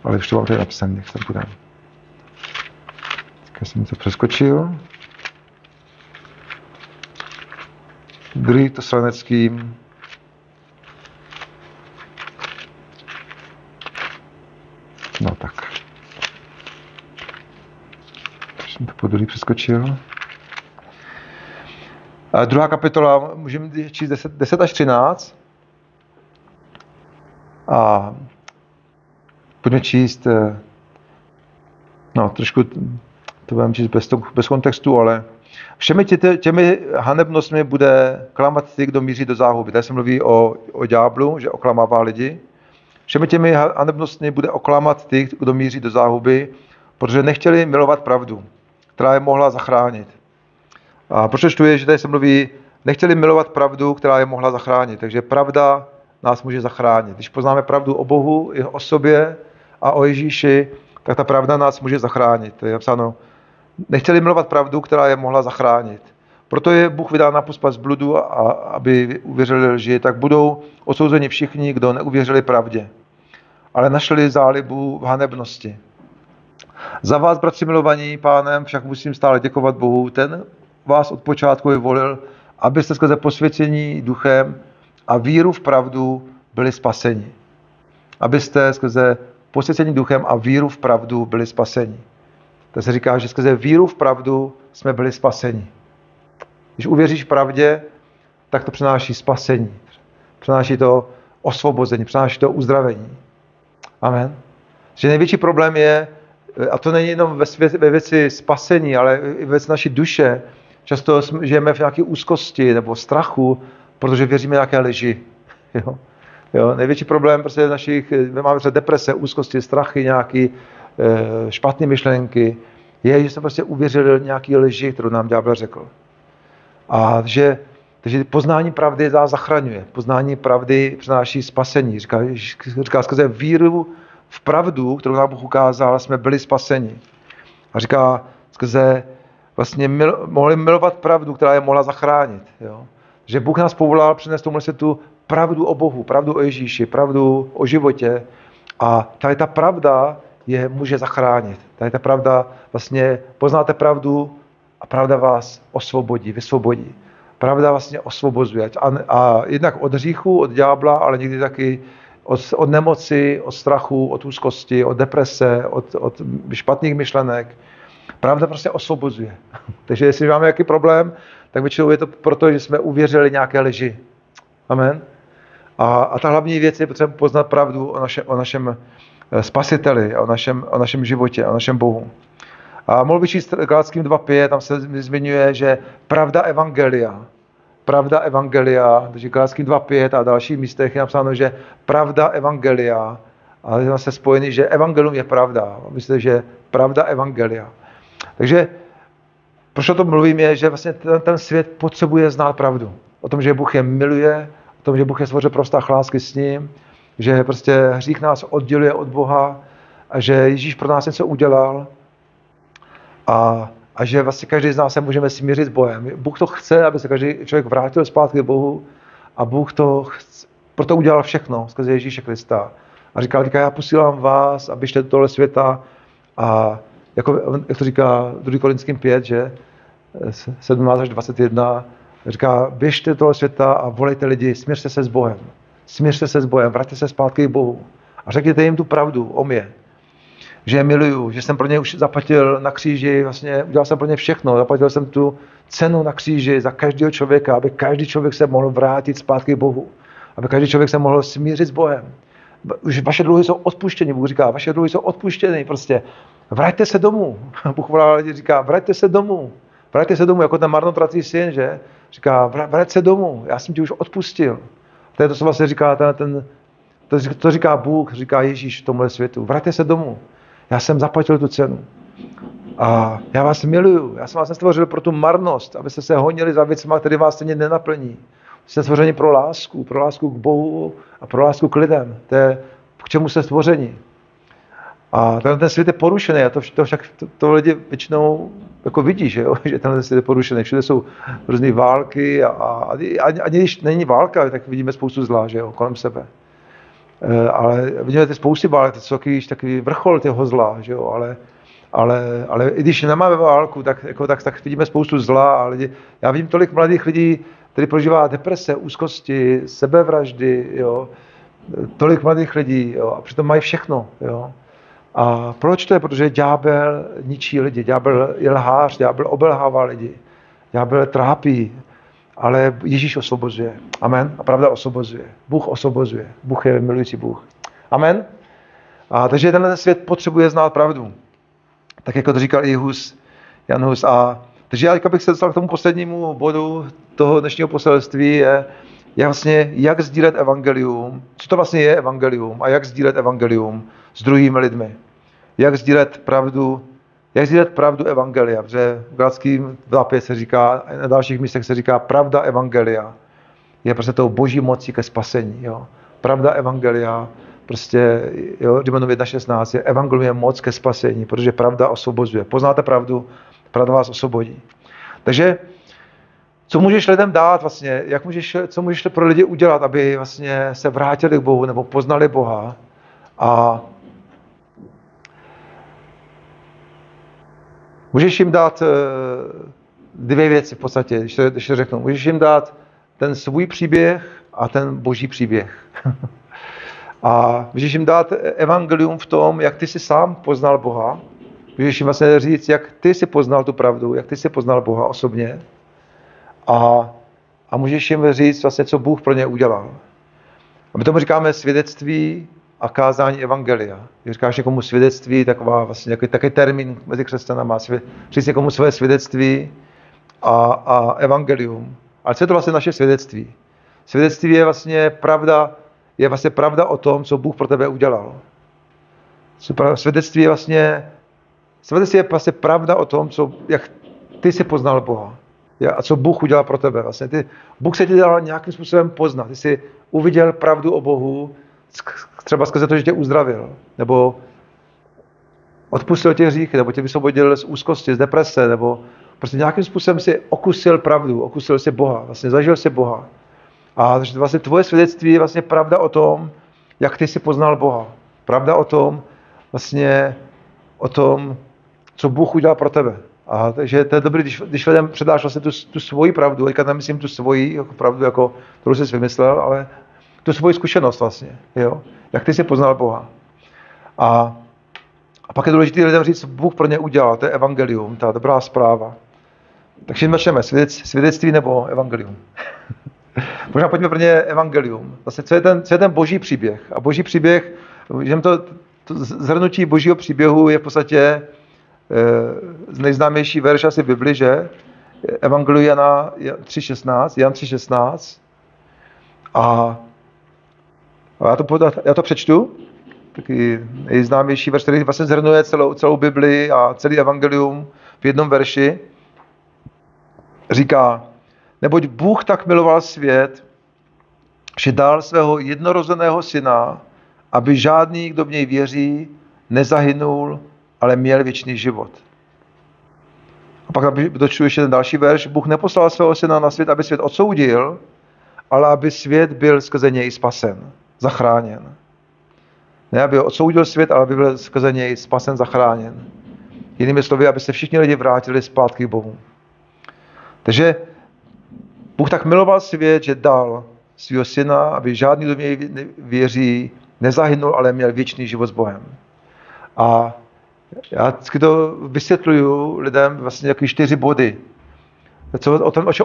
ale už to mám tady napsané, nech se budem. Tak jsem to přeskočil. 2. Tesalonickým, no tak. Jsem to po druhý přeskočil. A druhá kapitola, můžeme číst 10 až 13. A budeme číst, no trošku to budeme číst bez kontextu, ale všemi těmi hanebnostmi bude klamat ty, kdo míří do záhuby. Tady se mluví o ďáblu, že oklamává lidi. Všemi těmi hanebnostmi bude oklamat ty, kdo míří do záhuby, protože nechtěli milovat pravdu, která je mohla zachránit. A proč tu je, že tady se mluví, nechtěli milovat pravdu, která je mohla zachránit. Takže pravda nás může zachránit. Když poznáme pravdu o Bohu, o sobě a o Ježíši, tak ta pravda nás může zachránit. To je napsáno, nechtěli milovat pravdu, která je mohla zachránit. Proto je Bůh vydal na pospas bludu, a aby uvěřili lži, tak budou odsouzeni všichni, kdo neuvěřili pravdě, ale našli zálibu v hanebnosti. Za vás, bratři milovaní Pánem, však musím stále děkovat Bohu. Ten vás od počátku vyvolil, abyste skrze posvěcení duchem a víru v pravdu byli spaseni. Abyste skrze posvěcení duchem a víru v pravdu byli spaseni. To se říká, že skrze víru v pravdu jsme byli spaseni. Když uvěříš v pravdě, tak to přináší spasení. Přináší to osvobození, přináší to uzdravení. Amen. Že největší problém je, a to není jenom ve věci spasení, ale i ve věci naší duše. Často žijeme v nějaké úzkosti nebo strachu, protože věříme nějaké lži. Jo? Největší problém prostě máme deprese, úzkosti, strachy, nějaké špatné myšlenky, je, že jsme prostě uvěřili nějaké lži, kterou nám ďábel řekl. A takže poznání pravdy nás zachraňuje. Poznání pravdy přináší spasení. Říká skrze víru v pravdu, kterou nám Bůh ukázal, jsme byli spaseni. A říká, skrze vlastně mohli milovat pravdu, která je mohla zachránit. Jo? Že Bůh nás povolal přinést tomu světu pravdu o Bohu, pravdu o Ježíši, pravdu o životě. A tady ta pravda je může zachránit. Tady ta pravda, vlastně poznáte pravdu a pravda vás osvobodí, vysvobodí. Pravda vlastně osvobozuje. A jednak od hříchu, od ďábla, ale někdy taky od nemoci, od strachu, od úzkosti, od deprese, od špatných myšlenek. Pravda prostě osvobozuje. Takže jestli máme jaký problém, tak většinou je to proto, že jsme uvěřili nějaké lži. Amen. A ta hlavní věc je potřeba poznat pravdu o našem spasiteli, o našem životě, o našem Bohu. A mohl bych číst Galackým 2.5, tam se zmiňuje, že pravda evangelia, takže Galackým 2.5 a dalších místech je napsáno, že pravda evangelia, ale je zase spojený, že evangelium je pravda. Myslím, že pravda evangelia. Takže proč o tom mluvím je, že vlastně ten svět potřebuje znát pravdu. O tom, že Bůh je miluje, o tom, že Bůh je stvořil pro vztah lásky s ním, že prostě hřích nás odděluje od Boha a že Ježíš pro nás něco udělal a že vlastně každý z nás se můžeme smířit s Bohem. Bůh to chce, aby se každý člověk vrátil zpátky k Bohu a Bůh to chce, proto udělal všechno skrze Ježíše Krista. A říkal, já posílám vás, abyste do tohle světa a jak to říká 2. Korinským 5, že 17 až 21, říká, běžte do tohle světa a volejte lidi, směřte se s Bohem. Směřte se s Bohem, vraťte se zpátky k Bohu. A řekněte jim tu pravdu o mě. Že je miluju, že jsem pro ně už zaplatil na kříži, vlastně udělal jsem pro ně všechno. Zaplatil jsem tu cenu na kříži za každého člověka, aby každý člověk se mohl vrátit zpátky k Bohu. Aby každý člověk se mohl smířit s Bohem. Už vaše dluhy jsou odpuštěny, Bůh říká, vaše dluhy jsou odpuštěny, prostě. Vraťte se domů. Bůh volá lidi, říká, vraťte se domů. Vraťte se domů, jako ten marnotratný syn, že? Říká, vrať se domů, já jsem ti už odpustil. To je to, co vlastně říká to říká Bůh, říká Ježíš v tomhle světu. Vraťte se domů. Já jsem zaplatil tu cenu. A já vás miluju. Já jsem vás nestvořil pro tu marnost, abyste se honili za věcma, které vás stejně nenaplní. Jste stvořeni pro lásku k Bohu a pro lásku k lidem. To je, k čemu jste stvořeni. A ten svět je porušený a to lidi většinou jako vidí, že tenhle svět je porušený. Všude jsou různé války a ani když není válka, tak vidíme spoustu zla, že jo, kolem sebe. Ale vidíme ty spousty válek, to jsou takový vrchol toho zla, že jo, ale i když nemáme válku, tak vidíme spoustu zla. A já vidím tolik mladých lidí, kteří prožívá deprese, úzkosti, sebevraždy, jo, tolik mladých lidí, jo, a přitom mají všechno, jo. A proč to je? Protože ďábel ničí lidi, ďábel je lhář, ďábel obelhává lidi, ďábel trápí, ale Ježíš osvobozuje. Amen. A pravda osvobozuje. Bůh osvobozuje. Bůh je milující Bůh. Amen. A takže tenhle svět potřebuje znát pravdu. Tak jako to říkal i Jan Hus. A takže já bych se dostal k tomu poslednímu bodu toho dnešního poselství, je vlastně, jak sdílet evangelium, co to vlastně je evangelium a jak sdílet evangelium s druhými lidmi. Jak sdílet pravdu evangelia, protože v Galackým 2:5 se říká, a na dalších místech se říká pravda evangelia. Je prostě tou boží mocí ke spasení. Jo. Pravda evangelia, prostě, jo, Římanům 1:16 je evangelium je moc ke spasení, protože pravda osvobozuje. Poznáte pravdu, pravda vás osvobodí. Takže co můžeš lidem dát vlastně, co můžeš pro lidi udělat, aby vlastně se vrátili k Bohu nebo poznali Boha. A můžeš jim dát dvě věci v podstatě, když to řeknu. Můžeš jim dát ten svůj příběh a ten boží příběh. A můžeš jim dát evangelium v tom, jak ty jsi sám poznal Boha. Můžeš jim vlastně říct, jak ty jsi poznal tu pravdu, jak ty jsi poznal Boha osobně. A můžeš jim říct vlastně, co Bůh pro ně udělal. A my tomu říkáme svědectví a kázání evangelia. Když říkáš někomu svědectví, vlastně takový termín mezi křesťanama, říct někomu své svědectví a evangelium. Ale co je to vlastně naše svědectví? Svědectví je vlastně pravda o tom, co Bůh pro tebe udělal. Svědectví je vlastně pravda o tom, jak ty jsi poznal Boha. A co Bůh udělal pro tebe. Vlastně Bůh se ti dal nějakým způsobem poznat. Ty jsi uviděl pravdu o Bohu, třeba skrze to, že tě uzdravil, nebo odpustil tě hříchy, nebo tě vysvobodil z úzkosti, z deprese, nebo prostě nějakým způsobem si okusil pravdu, okusil si Boha, vlastně zažil si Boha. A vlastně tvoje svědectví je vlastně pravda o tom, jak ty jsi poznal Boha. Pravda o tom, co Bůh udělal pro tebe. A takže to je dobré, když lidem předáš vlastně tu svoji pravdu, teďka nemyslím tu svoji jako pravdu, jako, kterou jsi vymyslel, ale tu svoji zkušenost vlastně, jo? Jak ty jsi poznal Boha. A pak je důležité lidem říct, co Bůh pro ně udělal, to je evangelium, ta dobrá zpráva. Takže začneme, svědectví nebo evangelium. Možná pojďme pro ně evangelium. Vlastně, co je ten boží příběh. A boží příběh, to zhrnutí božího příběhu je v podstatě nejznámější verš asi v Bibli, že? Evangelium Jan 3:16. A já to přečtu. Taky nejznámější verš, který vlastně zhrnuje celou Bibli a celý evangelium v jednom verši. Říká, neboť Bůh tak miloval svět, že dal svého jednorozeného syna, aby žádný, kdo v něj věří, nezahynul, ale měl věčný život. A pak dočtu ještě ten další verš. Bůh neposlal svého syna na svět, aby svět odsoudil, ale aby svět byl skrze něj spasen, zachráněn. Ne, aby odsoudil svět, ale aby byl skrze něj spasen, zachráněn. Jinými slovy, aby se všichni lidi vrátili zpátky k Bohu. Takže Bůh tak miloval svět, že dal svého syna, aby žádný, kdo v něj věří, nezahynul, ale měl věčný život s Bohem. A já vždycky to vysvětluju lidem vlastně jako 4 body.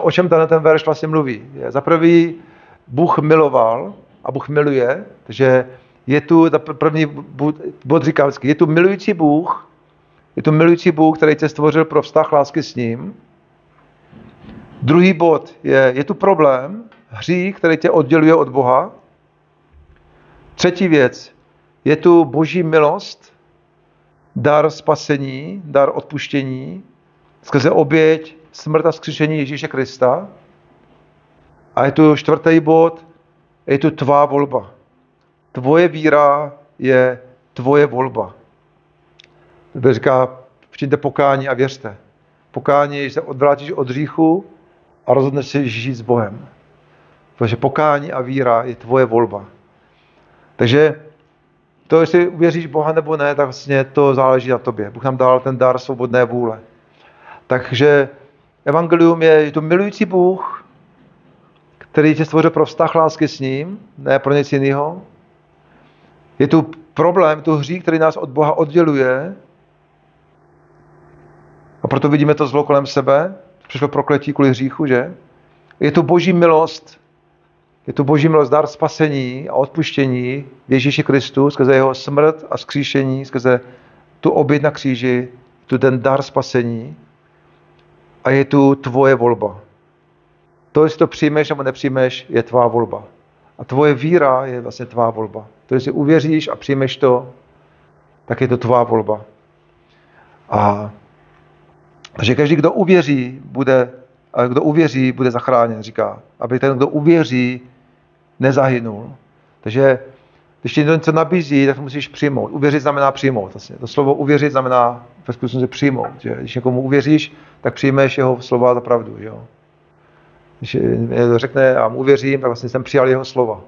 O čem ten verš vlastně mluví. Za prvý, Bůh miloval a Bůh miluje, takže je tu, první bod říká vždycky, je tu milující Bůh, který tě stvořil pro vztah lásky s ním. Druhý bod je tu problém, hřích, který tě odděluje od Boha. Třetí věc, je tu boží milost, dar spasení, dar odpuštění, skrze oběť, smrt a vzkříšení Ježíše Krista. A je tu čtvrtý bod, je tu tvá volba. Tvoje víra je tvoje volba. Bible říká, čiňte pokání a věřte. Pokání je, že se odvrátíš od hříchu a rozhodneš se žít s Bohem. Protože pokání a víra je tvoje volba. Takže to, jestli uvěříš Boha nebo ne, tak vlastně to záleží na tobě. Bůh nám dal ten dar svobodné vůle. Takže evangelium je to milující Bůh, který tě stvořil pro vztah lásky s ním, ne pro nic jiného. Je tu problém, to hřích, který nás od Boha odděluje, a proto vidíme to zlo kolem sebe, přišlo prokletí kvůli hříchu, že? Je to boží milost, dar spasení a odpuštění v Ježíši Kristu, skrze jeho smrt a vzkříšení, skrze tu oběť na kříži, tu ten dar spasení, a je tu tvoje volba. To, jestli to přijmeš nebo nepřijmeš, je tvá volba. A tvoje víra je vlastně tvá volba. To, jestli uvěříš a přijmeš to, tak je to tvá volba. Takže každý, kdo uvěří, bude zachráněn, říká. Aby ten, kdo uvěří, nezahynul. Takže když ti něco nabízí, tak to musíš přijmout. Uvěřit znamená přijmout. Vlastně. To slovo uvěřit znamená ve skutečnosti přijmout. Že? Když někomu uvěříš, tak přijmeš jeho slova za pravdu. Že? Když někdo řekne, já mu uvěřím, tak vlastně jsem přijal jeho slova.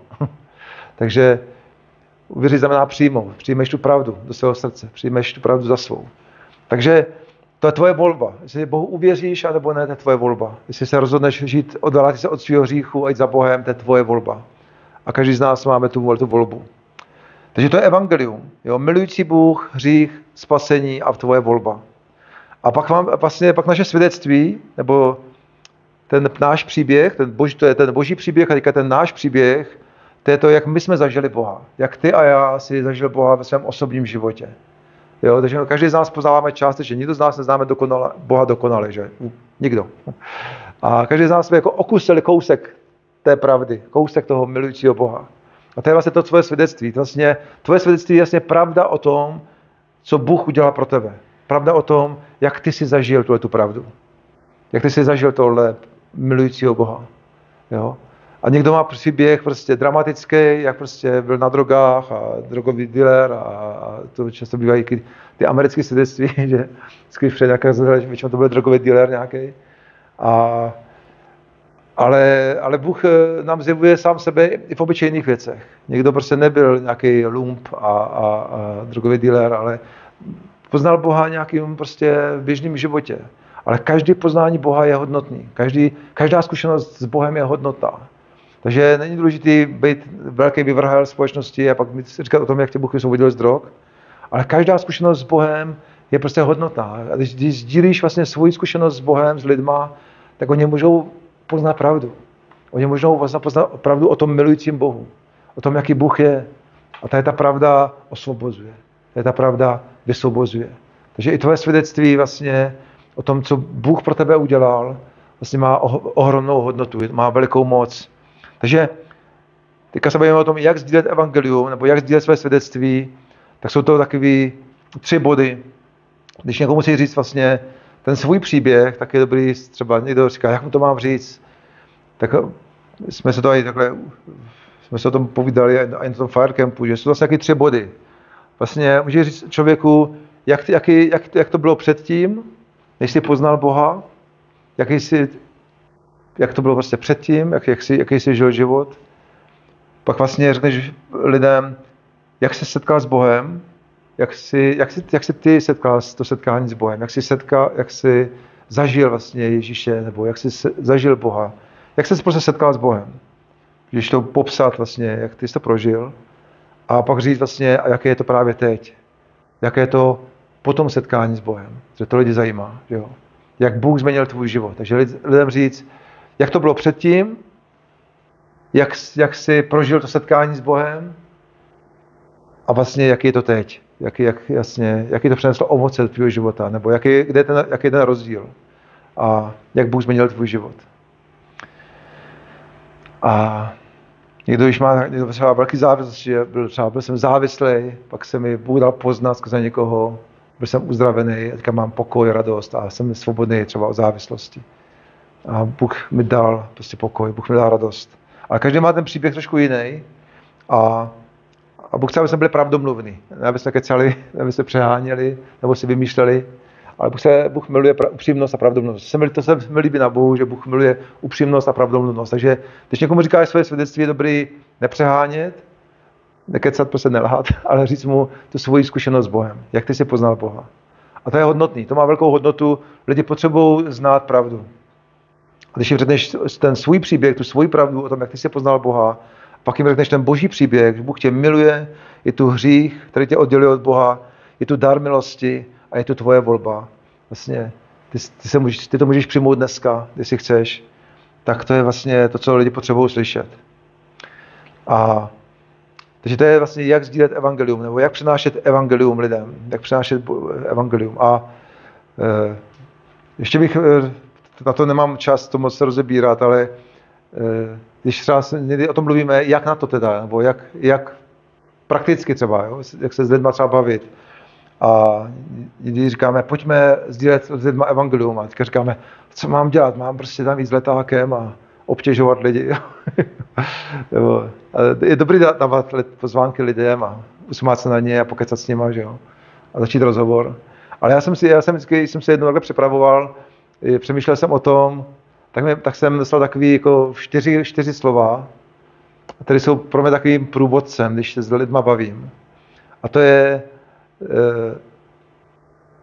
Takže uvěřit znamená přijmout. Přijmeš tu pravdu do svého srdce. Přijmeš tu pravdu za svou. Takže to je tvoje volba. Jestli Bohu uvěříš, anebo ne, to je tvoje volba. Jestli se rozhodneš žít, odvrátit se od svého hříchu a jít za Bohem, to je tvoje volba. A každý z nás máme tu volbu. Takže to je evangelium. Jo? Milující Bůh, hřích, spasení a tvoje volba. A pak naše svědectví, nebo ten náš příběh, to je ten boží příběh a teďka ten náš příběh, to je to, jak my jsme zažili Boha. Jak ty a já si zažil Boha ve svém osobním životě. Jo? Takže každý z nás poznáváme částečně. Nikdo z nás neznáme Boha dokonale, že? Nikdo. A každý z nás jsme jako okusili kousek té pravdy, kousek toho milujícího Boha. A to je vlastně to tvoje svědectví. Tvoje svědectví je vlastně pravda o tom, co Bůh udělal pro tebe. Pravda o tom, jak ty si zažil tu pravdu. Jak ty si zažil tohle milujícího Boha. Jo? A někdo má příběh prostě dramatický, jak prostě byl na drogách a drogový dealer a to často bývají ty americké svědectví, že vždycky před nějaké většinou to byl drogový dealer nějaký. Ale Bůh nám zjevuje sám sebe i v obyčejných věcech. Někdo prostě nebyl nějaký lump a drogový dealer, ale poznal Boha nějakým prostě běžným životě. Ale každý poznání Boha je hodnotný. Každá zkušenost s Bohem je hodnotná. Takže není důležité být velký vyvrhel společnosti a pak říkat o tom, jak tě Bůh vysvobodil z drog. Ale každá zkušenost s Bohem je prostě hodnotná. A když sdílíš vlastně svoji zkušenost s Bohem, s lidma, tak oni můžou poznat pravdu. Oni můžou vlastně poznat pravdu o tom milujícím Bohu. O tom, jaký Bůh je. A ta pravda osvobozuje. Ta pravda vysvobozuje. Takže i tvoje svědectví vlastně o tom, co Bůh pro tebe udělal, vlastně má ohromnou hodnotu, má velikou moc. Takže teďka se bavíme o tom, jak sdílet evangelium, nebo jak sdílet své svědectví, tak jsou to takový 3 body. Když někomu musí říct vlastně ten svůj příběh, tak je dobrý, třeba někdo říká, jak mu to mám říct, tak jsme se o tom povídali i na tom Firecampu, že jsou vlastně taky 3 body. Vlastně může říct člověku, jak to bylo předtím, než jsi poznal Boha, jak to bylo prostě předtím, jaký jsi žil život. Pak vlastně řekneš lidem, jak se setkal s Bohem, jak jsi ty setkal to setkání s Bohem, jak jsi zažil vlastně Ježíše, nebo jak jsi zažil Boha, jak jsi prostě setkal s Bohem. Když to popsat vlastně, jak ty jsi to prožil, a pak říct vlastně, a jaké je to právě teď, jaké je to po tom setkání s Bohem, že to lidi zajímá, jo? Jak Bůh změnil tvůj život. Takže lidem říct, jak to bylo předtím, jak jsi prožil to setkání s Bohem a vlastně jaký je to teď, jaký to přineslo ovoce do tvého života, nebo jaký je ten rozdíl a jak Bůh změnil tvůj život. A někdo třeba velký závislosti, byl jsem závislý, pak se mi Bůh dal poznat skrze někoho, byl jsem uzdravený, teďka mám pokoj, radost a jsem svobodný třeba od závislosti. A Bůh mi dal prostě pokoj, Bůh mi dal radost. Ale každý má ten příběh trošku jiný a Bůh chce, aby jsme byli pravdomluvní, ne aby jsme kecali, ne aby jsme přeháněli, nebo si vymýšleli, ale Bůh miluje upřímnost a pravdomluvnost. To se mi líbí na Bohu, že Bůh miluje upřímnost a pravdomluvnost. Takže když někomu říkáš své svědectví, je dobrý nepřehánět, nekecat, prostě nelhat, ale říct mu tu svoji zkušenost s Bohem, jak ty jsi poznal Boha. A to je hodnotný, to má velkou hodnotu, lidi potřebují znát pravdu. A když jim řekneš ten svůj příběh, tu svoji pravdu o tom, jak ty jsi poznal Boha Pak jim řekneš ten boží příběh, že Bůh tě miluje, je tu hřích, který tě odděluje od Boha, je tu dar milosti a je tu tvoje volba. Vlastně ty to můžeš přijmout dneska, jestli chceš. Tak to je vlastně to, co lidi potřebují slyšet. Takže to je vlastně, jak sdílet evangelium, nebo jak přinášet evangelium lidem, jak přinášet evangelium. A ještě bych, na to nemám čas to moc rozebírat, ale když třeba někdy o tom mluvíme, jak na to teda, nebo jak prakticky třeba, jo? Jak se s lidma třeba bavit. A když říkáme, pojďme sdílet s lidma evangelium, a teďka říkáme, co mám dělat, mám prostě tam jít s letákem a obtěžovat lidi. Je dobrý dávat pozvánky lidem a usmát se na ně a pokecat s nima, že jo? A začít rozhovor. Ale já jsem se jednou takhle připravoval, přemýšlel jsem o tom, tak jsem dostal takový jako 4 slova, které jsou pro mě takovým průvodcem, když se s lidma bavím. A to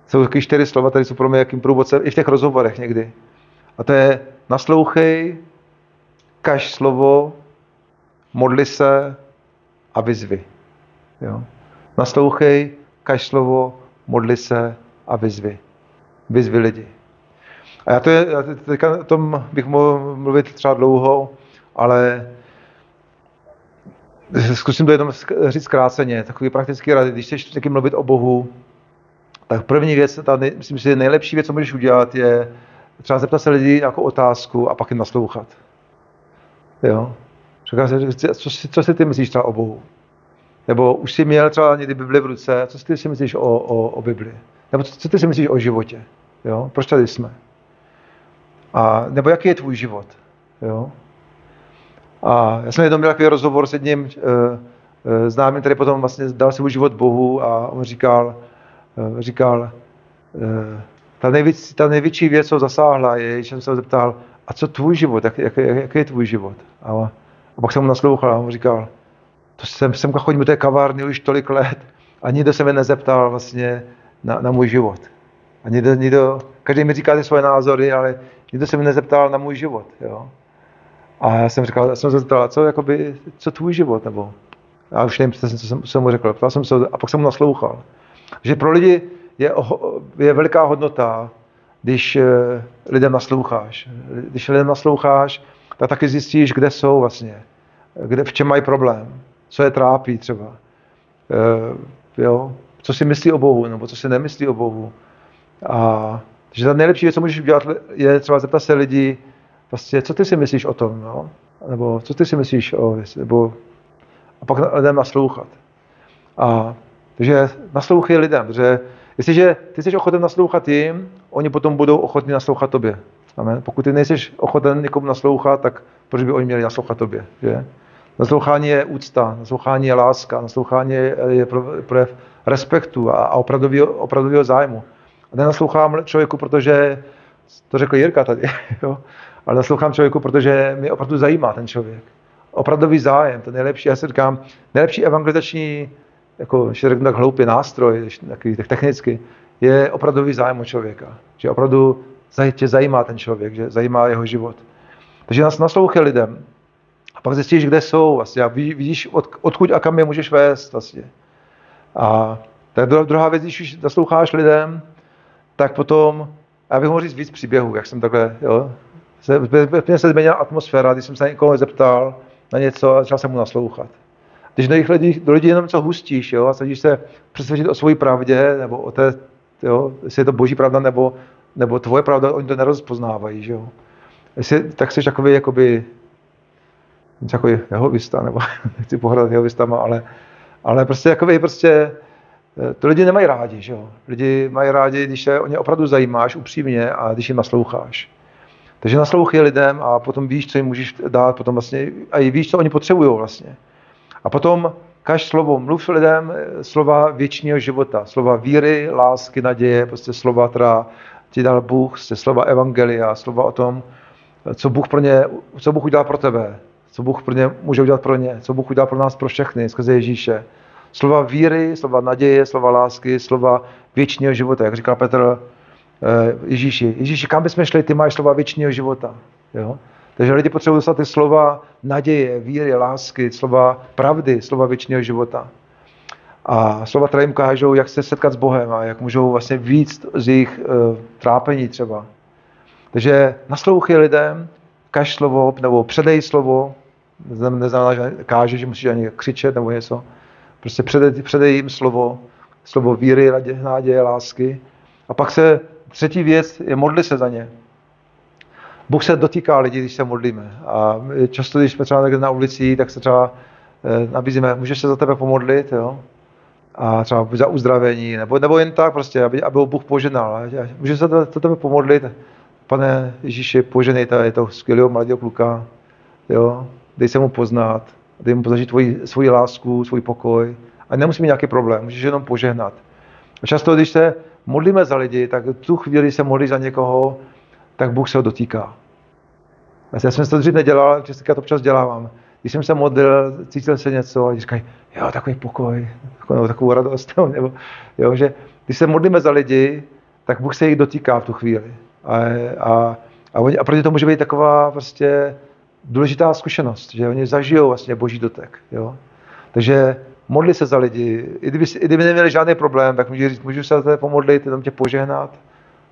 jsou takový 4 slova, které jsou pro mě jakým průvodcem i v těch rozhovorech někdy. A to je naslouchej, kaž slovo, modli se a vyzvi. Jo? Naslouchej, kaž slovo, modli se a vyzvi. Vyzvi lidi. A já teďka o tom bych mohl mluvit třeba dlouho, ale zkusím to jenom říct zkráceně. Takový praktický rady, když chceš někým mluvit o Bohu, tak první věc, myslím si, že nejlepší věc, co můžeš udělat, je třeba zeptat se lidí nějakou otázku a pak jim naslouchat. Jo? Co si ty myslíš třeba o Bohu? Nebo už jsi měl třeba někdy Bibli v ruce, co si myslíš o Bibli? Nebo co ty si myslíš o životě? Jo? Proč tady jsme? Nebo jaký je tvůj život? Jo? A já jsem jednou měl takový rozhovor s jedním známým, který potom vlastně dal svůj život Bohu a on říkal, ta největší věc, co zasáhla, je, že jsem se ho zeptal, a co tvůj život, jaký je tvůj život? A pak jsem mu naslouchal a on říkal, semka chodím do té kavárny už tolik let a nikdo se mě nezeptal vlastně na můj život. A každý mi říká ty svoje názory, ale nikdo se mě nezeptal na můj život. Jo? A já jsem se zeptal, co tvůj život? Nebo já už nevím, co jsem mu řekl. A pak jsem mu naslouchal. Že pro lidi je veliká hodnota, když lidem nasloucháš. Když lidem nasloucháš, tak taky zjistíš, kde jsou vlastně. V čem mají problém. Co je trápí třeba. Jo? Co si myslí o Bohu, nebo co si nemyslí o Bohu. Takže ta nejlepší věc, co můžeš udělat, je třeba zeptat se lidí, vlastně, co ty si myslíš o tom, no? Nebo co ty si myslíš a pak lidem naslouchat. Takže naslouchej lidem, protože jestliže ty jsi ochoten naslouchat jim, oni potom budou ochotní naslouchat tobě. Amen. Pokud ty nejsi ochoten někomu naslouchat, tak proč by oni měli naslouchat tobě? Že? Naslouchání je úcta, naslouchání je láska, naslouchání je projev respektu a opravdového zájmu. A nenaslouchám člověku, protože, to řekl Jirka tady, jo? Ale naslouchám člověku, protože mě opravdu zajímá ten člověk. Opravdový zájem, to nejlepší, já si říkám, nejlepší evangelizační, jako když řeknu tak hloupý nástroj, takový technicky, je opravdový zájem o člověka. Že opravdu tě zajímá ten člověk, že zajímá jeho život. Takže naslouchej lidem. A pak zjistíš, kde jsou vlastně. A vidíš, odkud a kam je můžeš vést vlastně. A tak druhá věc, když už nasloucháš lidem, tak potom, já bych mohl říct víc příběhů, jak jsem takhle, jo. Mně se změnila atmosféra, když jsem se někoho zeptal na něco a začal jsem mu naslouchat. Když do lidí jenom něco hustíš, jo, a snažíš se přesvědčit o svojí pravdě, nebo o té, jo, jestli je to boží pravda, nebo tvoje pravda, oni to nerozpoznávají, že jo. Tak jsi takový, jakoby, takový jehovista, nebo nechci pohrát jehovistama, ale prostě to lidi nemají rádi, že jo. Lidi mají rádi, když se o ně opravdu zajímáš upřímně a když jim nasloucháš. Takže naslouchej lidem a potom víš, co jim můžeš dát, potom vlastně, a i víš, co oni potřebují vlastně. A potom kaž slovo, mluv lidem slova věčného života, slova víry, lásky, naděje, prostě slova, která ti dal Bůh, prostě slova evangelia, slova o tom, co Bůh udělal pro tebe, co Bůh pro ně může udělat pro ně, co Bůh udělal pro nás, pro všechny, skrze Ježíše. Slova víry, slova naděje, slova lásky, slova věčného života, jak říkal Petr Ježíši, kam bychom šli, ty máš slova věčného života. Jo? Takže lidi potřebují dostat ty slova naděje, víry, lásky, slova pravdy, slova věčného života. A slova, které jim ukážou, jak se setkat s Bohem a jak můžou vlastně víc z jejich trápení třeba. Takže naslouchej lidem, kaž slovo, nebo předej slovo, neznamená, že káže, že musíš ani křičet nebo něco. Prostě předej jim slovo víry, naděje, lásky. A pak třetí věc je modli se za ně. Bůh se dotýká lidí, když se modlíme. A často, když jsme třeba někde na ulici, tak se třeba nabízíme, můžeš se za tebe pomodlit, jo? A třeba za uzdravení, nebo jen tak prostě, aby ho Bůh požehnal. Můžeš se za tebe pomodlit, Pane Ježíši, poženej tady toho skvělého mladého kluka, jo? Dej se mu poznat, dej mu zažít svoji lásku, svůj pokoj. A nemusí mít nějaký problém, můžeš jenom požehnat. A často, když se modlíme za lidi, tak v tu chvíli se modlí za někoho, tak Bůh se ho dotýká. Já jsem to dřív nedělal, ale to občas dělávám. Když jsem se modlil, cítil se něco a lidi říkají, jo, takový pokoj, takovou radost. Nebo, jo, že když se modlíme za lidi, tak Bůh se jich dotýká v tu chvíli. A proti tomu může být taková prostě důležitá zkušenost, že oni zažijou vlastně Boží dotek. Jo. Takže modli se za lidi. I kdyby neměli žádný problém, tak můžu se za tebe pomodlit, tam tě požehnat.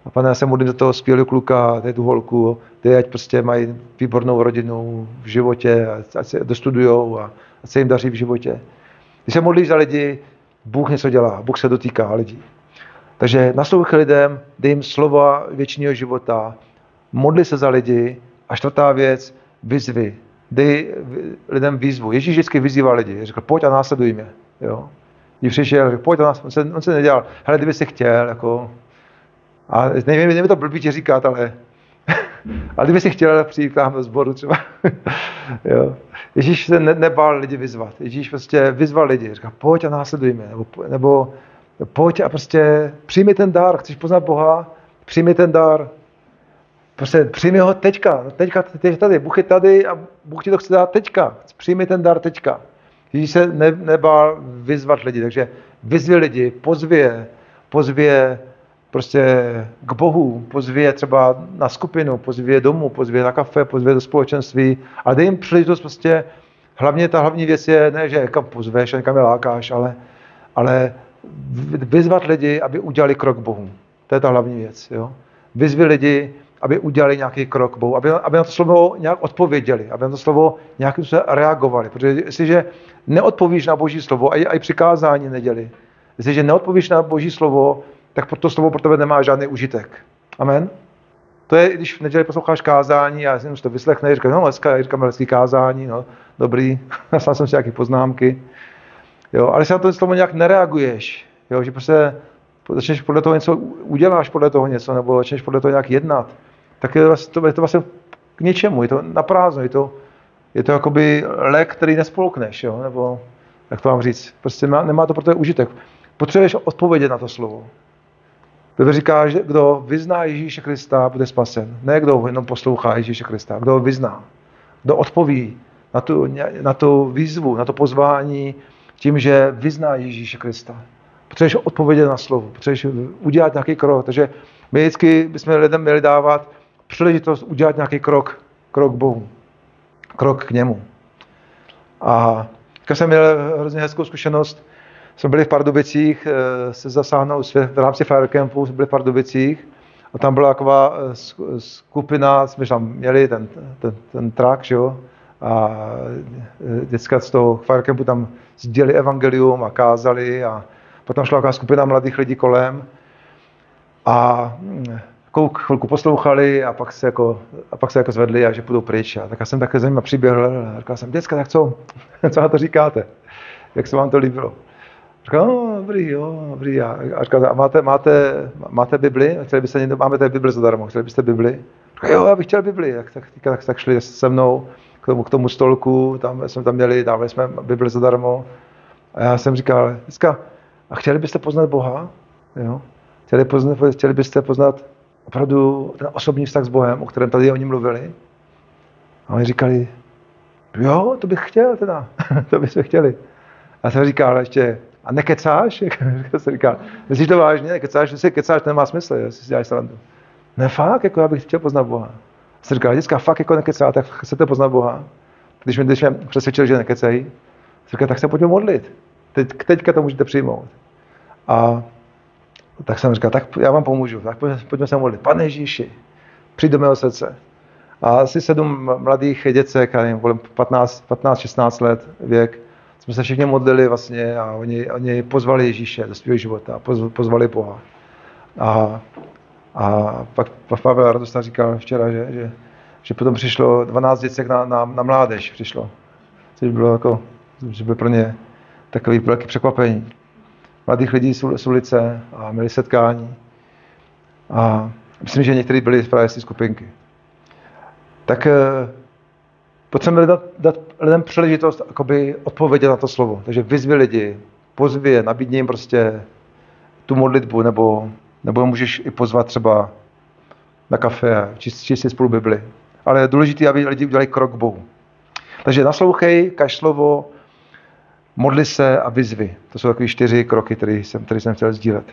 A Pane, já se modlím za toho skvělého kluka, tu holku, ty ať prostě mají výbornou rodinu v životě, ať se dostudujou a ať se jim daří v životě. Když se modlíš za lidi, Bůh něco dělá, Bůh se dotýká lidí. Takže naslouchej lidem, dej jim slova věčného života, modli se za lidi. A čtvrtá věc, vyzvi. Dej lidem výzvu. Ježíš vždycky vyzývá lidi. Řekl, pojď a následuj mě. Jo? Když přišel, řekl, pojď a následuj. On se nedělal, hele, kdyby si chtěl, jako... A nevím, to blbý tě říkat, ale kdyby si chtěl přijít tam do sboru třeba. Jo. Ježíš se nebál lidi vyzvat. Ježíš prostě vyzval lidi. Říká, pojď a následuj mě. Nebo pojď a prostě přijmi ten dar. Chceš poznat Boha? Přijmi ten dar. Prostě přijmi ho teďka. Teďka ty tady. Bůh je tady a Bůh ti to chce dát teďka. Přijmi ten dar teďka. Ježíš se nebál vyzvat lidi. Takže vyzvi lidi, pozvi je prostě k Bohu, pozvi je třeba na skupinu, pozvi je domů, pozvi je na kafe, pozvi je do společenství a dej jim příležitost prostě, hlavně ta hlavní věc je, ne, že kam pozveš, někam je lákáš, ale vyzvat lidi, aby udělali krok k Bohu. To je ta hlavní věc. Jo? Vyzvi lidi, aby udělali nějaký krok k Bohu, aby na to slovo nějak odpověděli, aby na to slovo nějakým způsobem reagovali. Protože jestliže neodpovíš na Boží slovo, a i přikázání neděli, jestliže neodpovíš na Boží slovo, tak to slovo pro tebe nemá žádný užitek. Amen? To je, když v neděli posloucháš kázání a si to vyslechne, říkáš, no říkám hezký kázání, no, dobrý, nastal jsem si nějaké poznámky. Jo, ale si na to slovo nějak nereaguješ, jo, že prostě začneš podle toho něco, uděláš podle toho něco, nebo začneš podle toho nějak jednat, tak je to vlastně k ničemu, je to na prázdno, je to jakoby lék, který nespolkneš, jo, nebo jak to mám říct, prostě nemá to pro tebe užitek. Potřebuješ odpovědět na to slovo. Bible říká, že kdo vyzná Ježíše Krista, bude spasen. Ne kdo jenom poslouchá Ježíše Krista, kdo ho vyzná. Kdo odpoví na tu výzvu, na to pozvání tím, že vyzná Ježíše Krista. Potřebuješ odpovědět na slovo, potřebuješ udělat nějaký krok. Takže my vždycky bychom lidem měli dávat příležitost udělat nějaký krok k Bohu. Krok k němu. A když jsem měl hrozně hezkou zkušenost, jsme byli v Pardubicích se zasáhnout v rámci Fire Campu, jsme byli v Pardubicích a tam byla taková skupina, jsme tam měli ten trak, že jo, a děcka z toho Fire Campu tam sdělili evangelium a kázali a potom šla taková skupina mladých lidí kolem a chvilku poslouchali a pak se jako zvedli a že půjdou pryč. A tak já jsem také za nimi přiběhl a říkal jsem, děcka, tak co na to říkáte? Jak se vám to líbilo? Říkal, no, dobrý. A říkal, a máte Bibli? Máme tady Bibli zadarmo, chtěli byste Bibli? Říkal, jo, já bych chtěl Bibli. Tak šli se mnou k tomu stolku, tam jsme tam měli, dávali jsme Bibli zadarmo. A já jsem říkal, děcka, a chtěli byste poznat Boha? Jo? Chtěli byste poznat opravdu ten osobní vztah s Bohem, o kterém tady oni mluvili? A oni říkali, jo, to bych chtěl teda, to bychom chtěli. A já jsem říkal ještě, a nekecáš? Já jsem říkal, myslíš to vážně, nekecáš? Když si kecáš, to nemá smysl, jestli si děláš srandu. Ne fakt, jako já bych chtěl poznat Boha. Jsem říkal, děcka, fakt jako nekecá, tak chcete poznat Boha. Když mě přesvědčili, že nekecají, jsem říkal, tak se pojďme modlit. Teďka to můžete přijmout. A tak jsem říkal, tak já vám pomůžu, tak pojďme se modlit. Pane Ježíši, přijď do mého srdce. A asi 7 mladých děcek, já nevím, 15-16 let věk, jsme se všichni modlili vlastně a oni pozvali Ježíše do svého života, pozvali Boha. A pak Pavel Radosta říkal včera, že potom přišlo 12 děcek na mládež přišlo. Což bylo jako, že bylo pro ně takový velký překvapení. Mladých lidí z ulice a měli setkání. A myslím, že někteří byli právě z té skupinky. Tak potřebujeme dát lidem příležitost odpovědět na to slovo. Takže vyzvi lidi, pozvi je, nabídni jim prostě tu modlitbu, nebo můžeš i pozvat třeba na kafe a číst si spolu Bibli. Ale je důležité, aby lidi udělali krok k Bohu. Takže naslouchej, kaž slovo, modli se a vyzvi. To jsou takové 4 kroky, které jsem chtěl sdílet.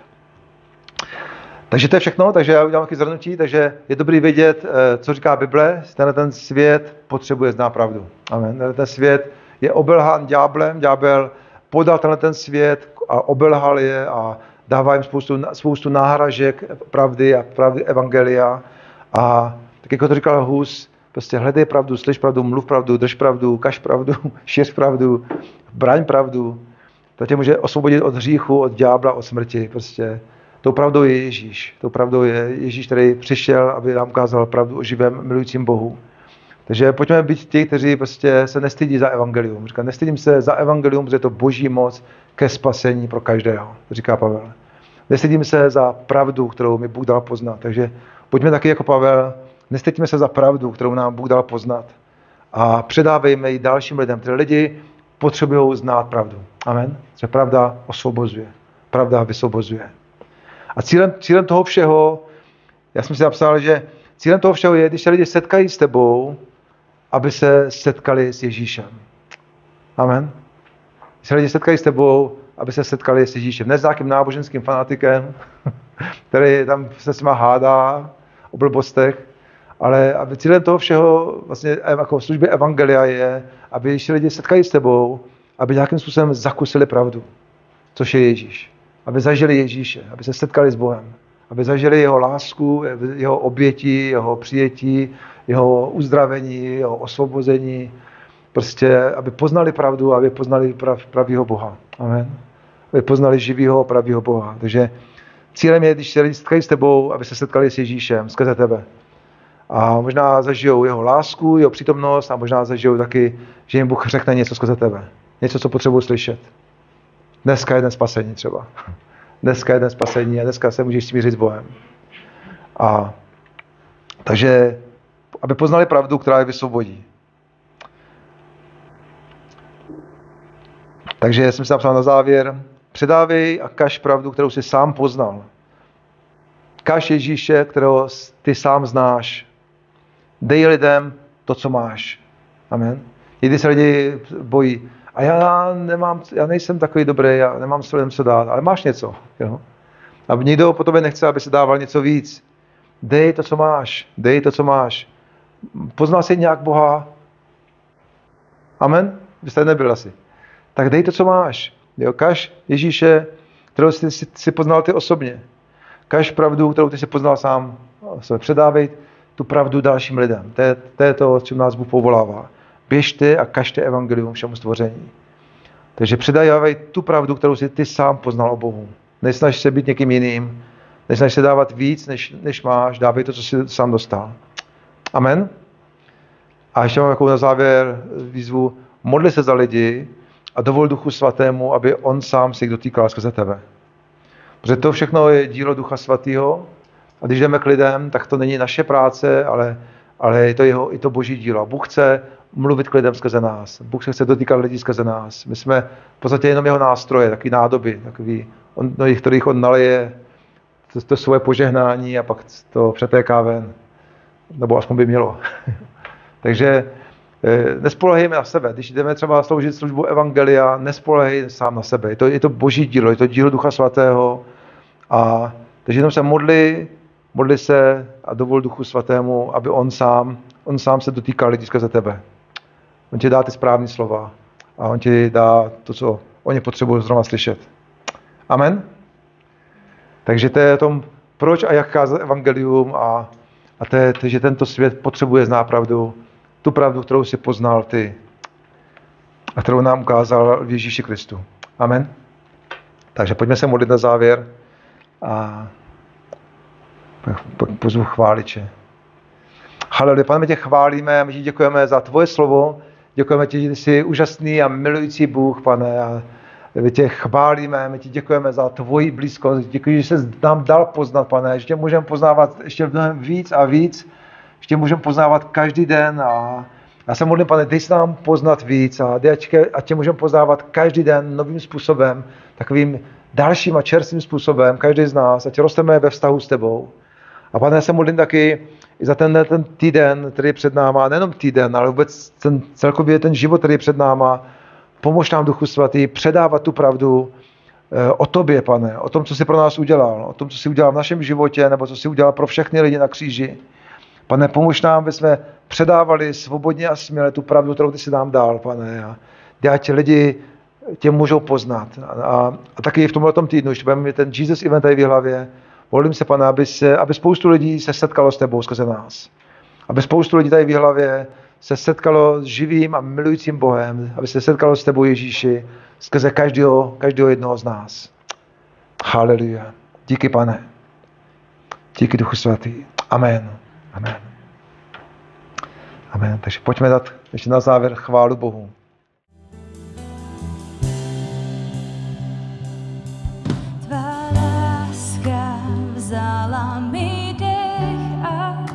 Takže to je všechno, takže já udělám taky zhrnutí, takže je dobrý vědět, co říká Bible. Ten svět potřebuje znát pravdu. Amen. Ten svět je obelhán ďáblem, ďábel podal ten svět a obelhal je a dává jim spoustu náhražek pravdy a pravdy evangelia. A tak jako to říkal Hus, prostě hledej pravdu, slyš pravdu, mluv pravdu, drž pravdu, kaž pravdu, šíř pravdu, braň pravdu. To tě může osvobodit od hříchu, od ďábla, od smrti. Prostě tou pravdou je Ježíš. Tou pravdou je Ježíš, který přišel, aby nám ukázal pravdu o živém, milujícím Bohu. Takže pojďme být ti, kteří prostě se nestydí za evangelium. Říká, nestydím se za evangelium, protože je to boží moc ke spasení pro každého, říká Pavel. Nestydím se za pravdu, kterou mi Bůh dal poznat. Takže pojďme taky jako Pavel, nestydíme se za pravdu, kterou nám Bůh dal poznat. A předávejme ji dalším lidem, protože lidi potřebují znát pravdu. Amen. Že pravda osvobozuje. Pravda vysvobozuje. A cílem toho všeho, já jsem si napsal, že cílem toho všeho je, když se lidi setkají s tebou, aby se setkali s Ježíšem. Amen. Když se lidi setkají s tebou, aby se setkali s Ježíšem. Ne s nějakým náboženským fanatikem, který tam se s nima hádá o blbostech, ale aby cílem toho všeho, vlastně jako v službě evangelia je, aby když lidi setkají s tebou, aby nějakým způsobem zakusili pravdu, což je Ježíš. Aby zažili Ježíše, aby se setkali s Bohem, aby zažili jeho lásku, jeho obětí, jeho přijetí, jeho uzdravení, jeho osvobození, prostě, aby poznali pravdu, aby poznali pravýho Boha. Amen. Aby poznali živýho, pravýho Boha. Takže cílem je, když se lidi setkají s tebou, aby se setkali s Ježíšem skrze tebe. A možná zažijou jeho lásku, jeho přítomnost a možná zažijou taky, že jim Bůh řekne něco skrze tebe. Něco, co potřebují slyšet. Dneska je den spasení třeba. Dneska je den spasení a dneska se můžeš smířit s Bohem. A takže, aby poznali pravdu, která je vysvobodí. Takže jsem si napsal na závěr, předávej a kaž pravdu, kterou jsi sám poznal. Kaž Ježíše, kterého ty sám znáš. Dej lidem to, co máš. Amen. Někdy se lidi bojí. A já nejsem takový dobrý, já nemám s lidem co dát, ale máš něco. Jo? A nikdo po tobě nechce, aby se dával něco víc. Dej to, co máš. Dej to, co máš. Poznal jsi nějak Boha? Amen? Vy jste nebyl asi. Tak dej to, co máš. Jo? Kaž Ježíše, kterou jsi poznal ty osobně. Kaž pravdu, kterou ty jsi poznal sám. Předávej tu pravdu dalším lidem. To je to, čím nás Bůh povolává. Běžte a kažte evangelium všemu stvoření. Takže předávej tu pravdu, kterou si ty sám poznal o Bohu. Nesnaž se být někým jiným. Nesnaž se dávat víc, než máš. Dávej to, co jsi sám dostal. Amen. A ještě mám takovou na závěr výzvu. Modli se za lidi a dovol Duchu Svatému, aby on sám se jich dotýkal skrze tebe. Protože to všechno je dílo Ducha Svatého. A když jdeme k lidem, tak to není naše práce, ale je to i to boží dílo. Bůh chce mluvit k lidem skrze nás. Bůh se chce dotýkat lidí skrze nás. My jsme v podstatě jenom jeho nástroje, takový nádoby, kterých on naleje to svoje požehnání a pak to přetéká ven. Nebo aspoň by mělo. Takže nespolehejme na sebe. Když jdeme třeba sloužit službu evangelia, nespolehej sám na sebe. Je to boží dílo, je to dílo Ducha Svatého. A takže jenom se modli se a dovol Duchu Svatému, aby on sám se dotýkal lidí skrze tebe. On ti dá ty správné slova a on ti dá to, co oni potřebují zrovna slyšet. Amen? Takže to je o tom, proč a jak kázat evangelium a to je, že tento svět potřebuje znát pravdu, tu pravdu, kterou si poznal ty a kterou nám ukázal v Ježíši Kristu. Amen? Takže pojďme se modlit na závěr a pozvu chváliče. Haleluja, Pane, my tě chválíme, my ti děkujeme za tvoje slovo, děkujeme ti, že jsi úžasný a milující Bůh, Pane, a my tě chválíme, my ti děkujeme za tvoji blízkost, děkuji, že jsi nám dal poznat, Pane, že tě můžeme poznávat ještě mnohem víc a víc, že tě můžeme poznávat každý den a já se modlím, Pane, dej se nám poznat víc a ať tě můžeme poznávat každý den novým způsobem, takovým dalším a čerstvým způsobem, každý z nás, ať rosteme ve vztahu s tebou. A Pane, já se modlím taky i za ten týden, který je před náma, nejenom týden, ale vůbec celkově ten život, který je před náma. Pomož nám, Duchu Svatý, předávat tu pravdu o tobě, Pane, o tom, co jsi pro nás udělal, o tom, co jsi udělal v našem životě, nebo co jsi udělal pro všechny lidi na kříži. Pane, pomož nám, aby jsme předávali svobodně a směle tu pravdu, kterou ty jsi nám dal, Pane. A ať lidi tě můžou poznat. A taky v tomto týdnu, když budeme mít ten Jesus event tady v hlavě, modlím se, Pane, aby spoustu lidí se setkalo s tebou skrze nás. Aby spoustu lidí tady v hlavě se setkalo s živým a milujícím Bohem, aby se setkalo s tebou, Ježíši, skrze každého jednoho z nás. Haleluja. Díky, Pane. Díky, Duchu Svatý. Amen. Amen. Amen. Takže pojďme dát ještě na závěr chválu Bohu. Tvá láska vzala mi dech a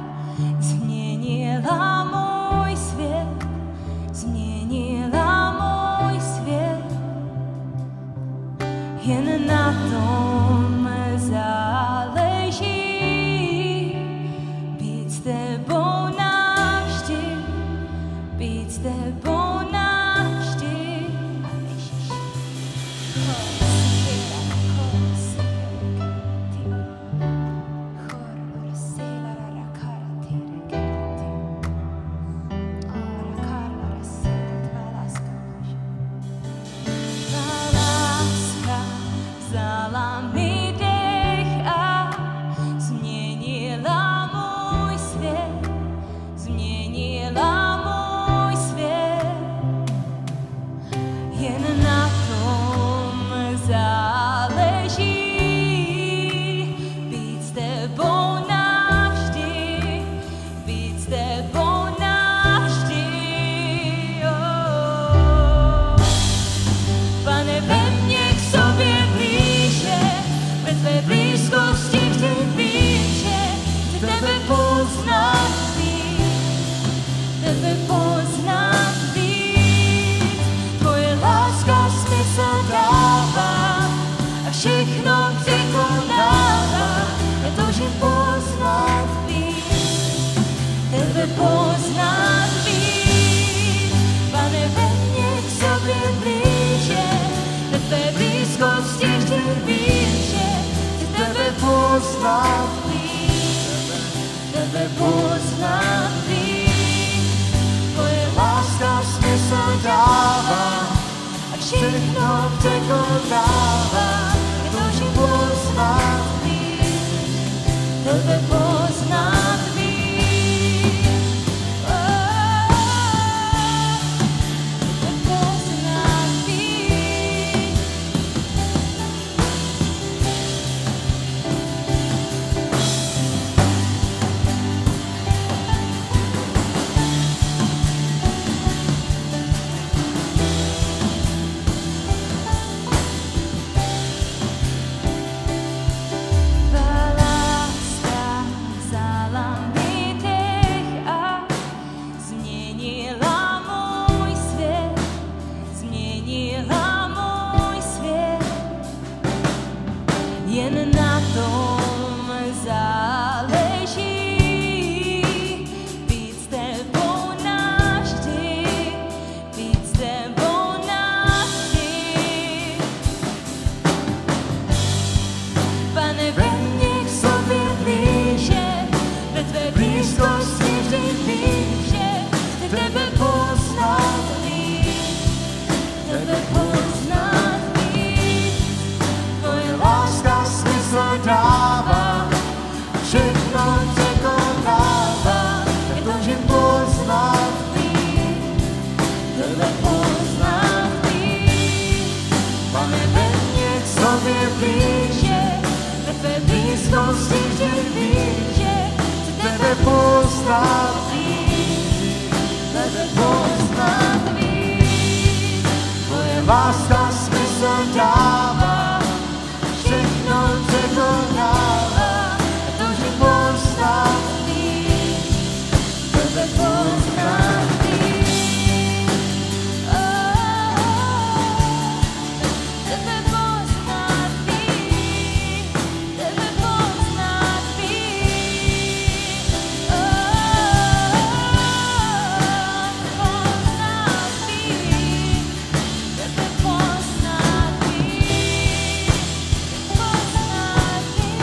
změnila můj svět, změnila můj svět. Jen na tom záleží, být s tebou navždy, být s tebou navždy. Vzala mi dech a změnila můj svět, změnila můj svět. Jen na tom záleží, být s tebou navždy, být s tebou navždy. Oh. Pane, ve mně k sobě blíže, ve tvé blízkosti chci být, že chci tebe poznat víc, tebe poznat víc. Tvoje láska smysl dává a všechno překonává. Já toužím poznat víc, tebe poznat víc. Pane, ve mně k sobě blíže, ve tvé blízkosti chci být, že chci tebe poznat víc, tebe poznat víc. Tvoje láska smysl dává a všechno překonává. Já toužím poznat víc, tebe poznat víc. Tebe poznat víc. Tvá láska tebe poznám víc. Pane, ve mne k sobě blíže, ve tvé blízkosti vždy vím, že chci tebe poznám víc, tebe poznám víc. Tvoje láska smysl dává, všechno překonává, toužím poznám víc, tebe poznám víc. Tebe poznám víc, tebe poznám víc. Poznám víc, tebe poznám víc, poznám víc.